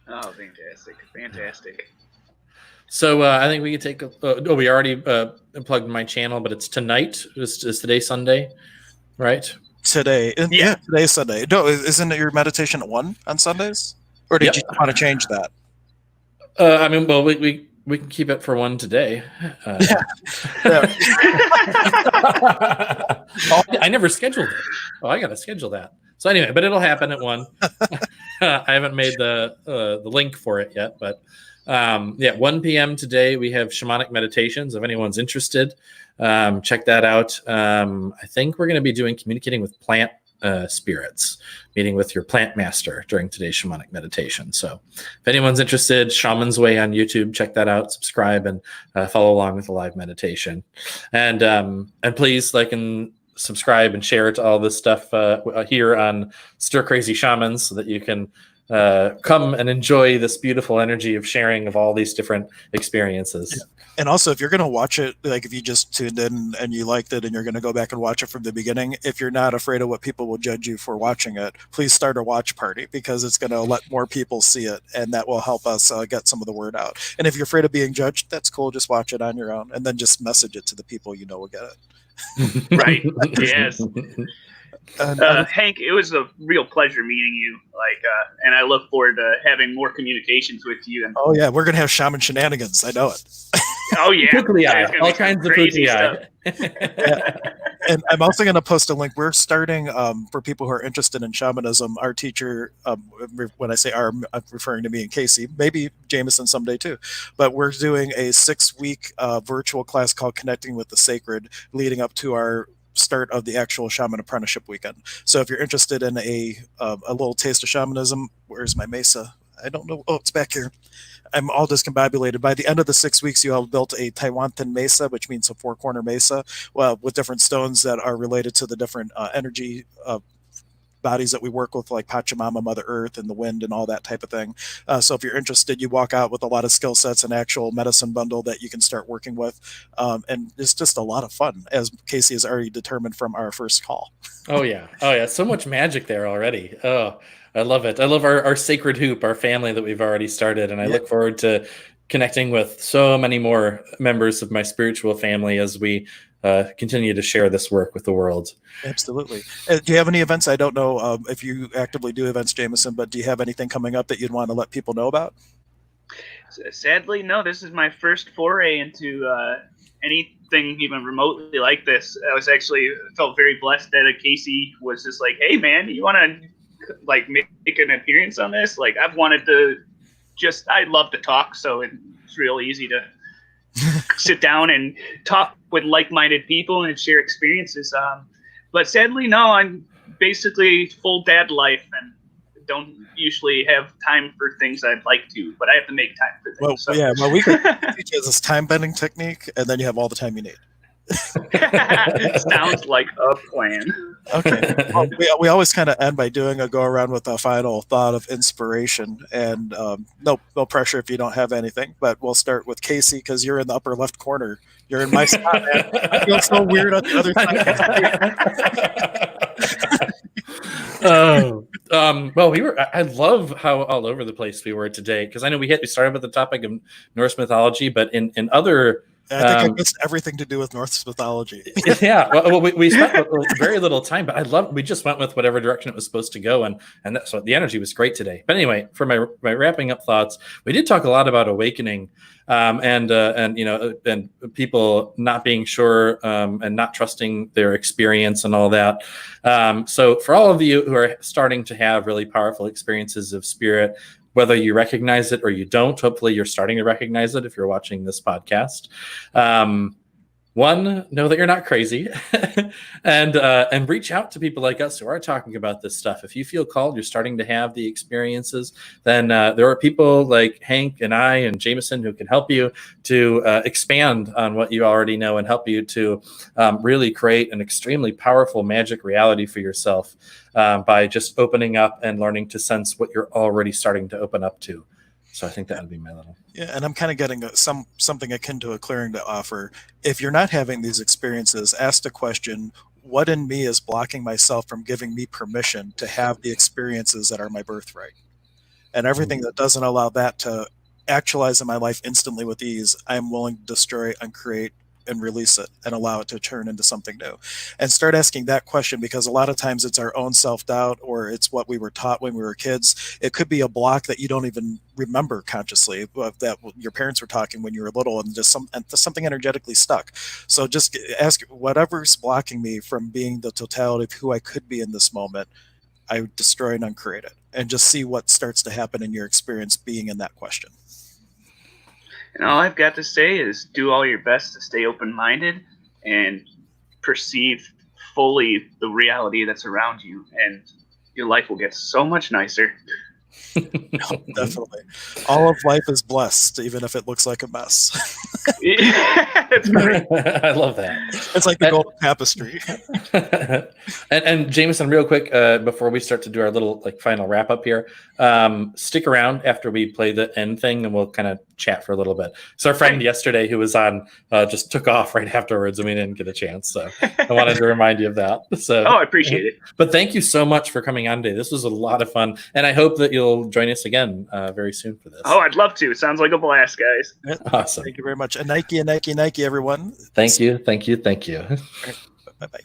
Oh, fantastic. So I think we could take we already plugged my channel, but it's tonight. Is today Sunday, right? Today. Yeah, today's Sunday. No, isn't it your meditation at 1 on Sundays? Or did you want to change that? I mean, well, we can keep it for 1 today. I never scheduled it. Oh, I got to schedule that. So anyway, but it'll happen at 1. I haven't made the link for it yet, but 1 p.m. today we have shamanic meditations. If anyone's interested, check that out. I think we're going to be communicating with plant spirits, meeting with your plant master during today's shamanic meditation. So if anyone's interested, Shaman's Way on YouTube, check that out, subscribe, and follow along with the live meditation. And please like and subscribe and share to all this stuff here on Stir Crazy Shamans, so that you can come and enjoy this beautiful energy of sharing of all these different experiences. Yeah. And also, if you're going to watch it, like if you just tuned in and you liked it and you're going to go back and watch it from the beginning, if you're not afraid of what people will judge you for watching it, please start a watch party, because it's going to let more people see it, and that will help us get some of the word out. And if you're afraid of being judged, that's cool. Just watch it on your own, and then just message it to the people you know will get it. Right. Yes. Hank, it was a real pleasure meeting you. And I look forward to having more communications with you. And oh yeah, we're gonna have shaman shenanigans. I know it. Oh yeah, all kinds of crazy stuff. Yeah. And I'm also going to post a link. We're starting for people who are interested in shamanism. Our teacher, when I say our, I'm referring to me and Casey, maybe Jamison someday too. But we're doing a 6-week virtual class called Connecting with the Sacred, leading up to our start of the actual shaman apprenticeship weekend. So if you're interested in a little taste of shamanism, where's my mesa? I don't know. Oh, it's back here. I'm all discombobulated. By the end of the 6 weeks, you have built a Taiwantan mesa, which means a 4-corner mesa, with different stones that are related to the different energy bodies that we work with, like Pachamama, Mother Earth, and the wind, and all that type of thing. So if you're interested, you walk out with a lot of skill sets and actual medicine bundle that you can start working with. And it's just a lot of fun, as Casey has already determined from our first call. Oh yeah. So much magic there already. Oh, I love it. I love our sacred hoop, our family that we've already started. And I look forward to connecting with so many more members of my spiritual family as we continue to share this work with the world. Absolutely. Do you have any events? I don't know if you actively do events, Jamison, but do you have anything coming up that you'd want to let people know about? Sadly, no. This is my first foray into anything even remotely like this. I was actually felt very blessed that Casey was just like, "Hey, man, you want to like make an appearance on this?" Like, I've wanted to I love to talk, so it's real easy to sit down and talk with like-minded people and share experiences. But sadly, no, I'm basically full dad life and don't usually have time for things I'd like to, but I have to make time for things. Well, we could teach you this time bending technique, and then you have all the time you need. Sounds like a plan. Okay. Well, we always kind of end by doing a go around with a final thought of inspiration, and no pressure if you don't have anything, but we'll start with Casey, because you're in the upper left corner. You're in my spot, man. I feel so weird on the other side. Well, I love how all over the place we were today, because I know we started with the topic of Norse mythology, but in other I think I missed everything to do with Norse mythology. Yeah, well, we spent very little time, but we just went with whatever direction it was supposed to go, and so the energy was great today. But anyway, for my wrapping up thoughts, we did talk a lot about awakening, and people not being sure and not trusting their experience and all that. So for all of you who are starting to have really powerful experiences of spirit, whether you recognize it or you don't, hopefully you're starting to recognize it if you're watching this podcast. one, know that you're not crazy, and reach out to people like us who are talking about this stuff. If you feel called, you're starting to have the experiences, then there are people like Hank and I and Jamison who can help you to expand on what you already know and help you to really create an extremely powerful magic reality for yourself by just opening up and learning to sense what you're already starting to open up to. So I think that would be my little. Yeah, and I'm kind of getting something akin to a clearing to offer. If you're not having these experiences, ask the question, what in me is blocking myself from giving me permission to have the experiences that are my birthright? And everything that doesn't allow that to actualize in my life instantly with ease, I'm willing to destroy, uncreate, and release it and allow it to turn into something new. And start asking that question, because a lot of times it's our own self-doubt, or it's what we were taught when we were kids. It could be a block that you don't even remember consciously, that your parents were talking when you were little, and just something energetically stuck. So just ask, whatever's blocking me from being the totality of who I could be in this moment, I destroy and uncreate it, and just see what starts to happen in your experience being in that question. And all I've got to say is do all your best to stay open-minded and perceive fully the reality that's around you, and your life will get so much nicer. Definitely. All of life is blessed, even if it looks like a mess. That's great. I love that. It's like the golden tapestry. and Jamison, real quick, before we start to do our little final wrap up here, stick around after we play the end thing, and we'll kind of chat for a little bit. So our friend yesterday who was on just took off right afterwards, and we didn't get a chance. So I wanted to remind you of that. So I appreciate it. But thank you so much for coming on today. This was a lot of fun, and I hope that you'll join us again very soon for this. Oh, I'd love to. Sounds like a blast, guys. Awesome. Thank you very much. And Nike, everyone. Thank you. Bye-bye.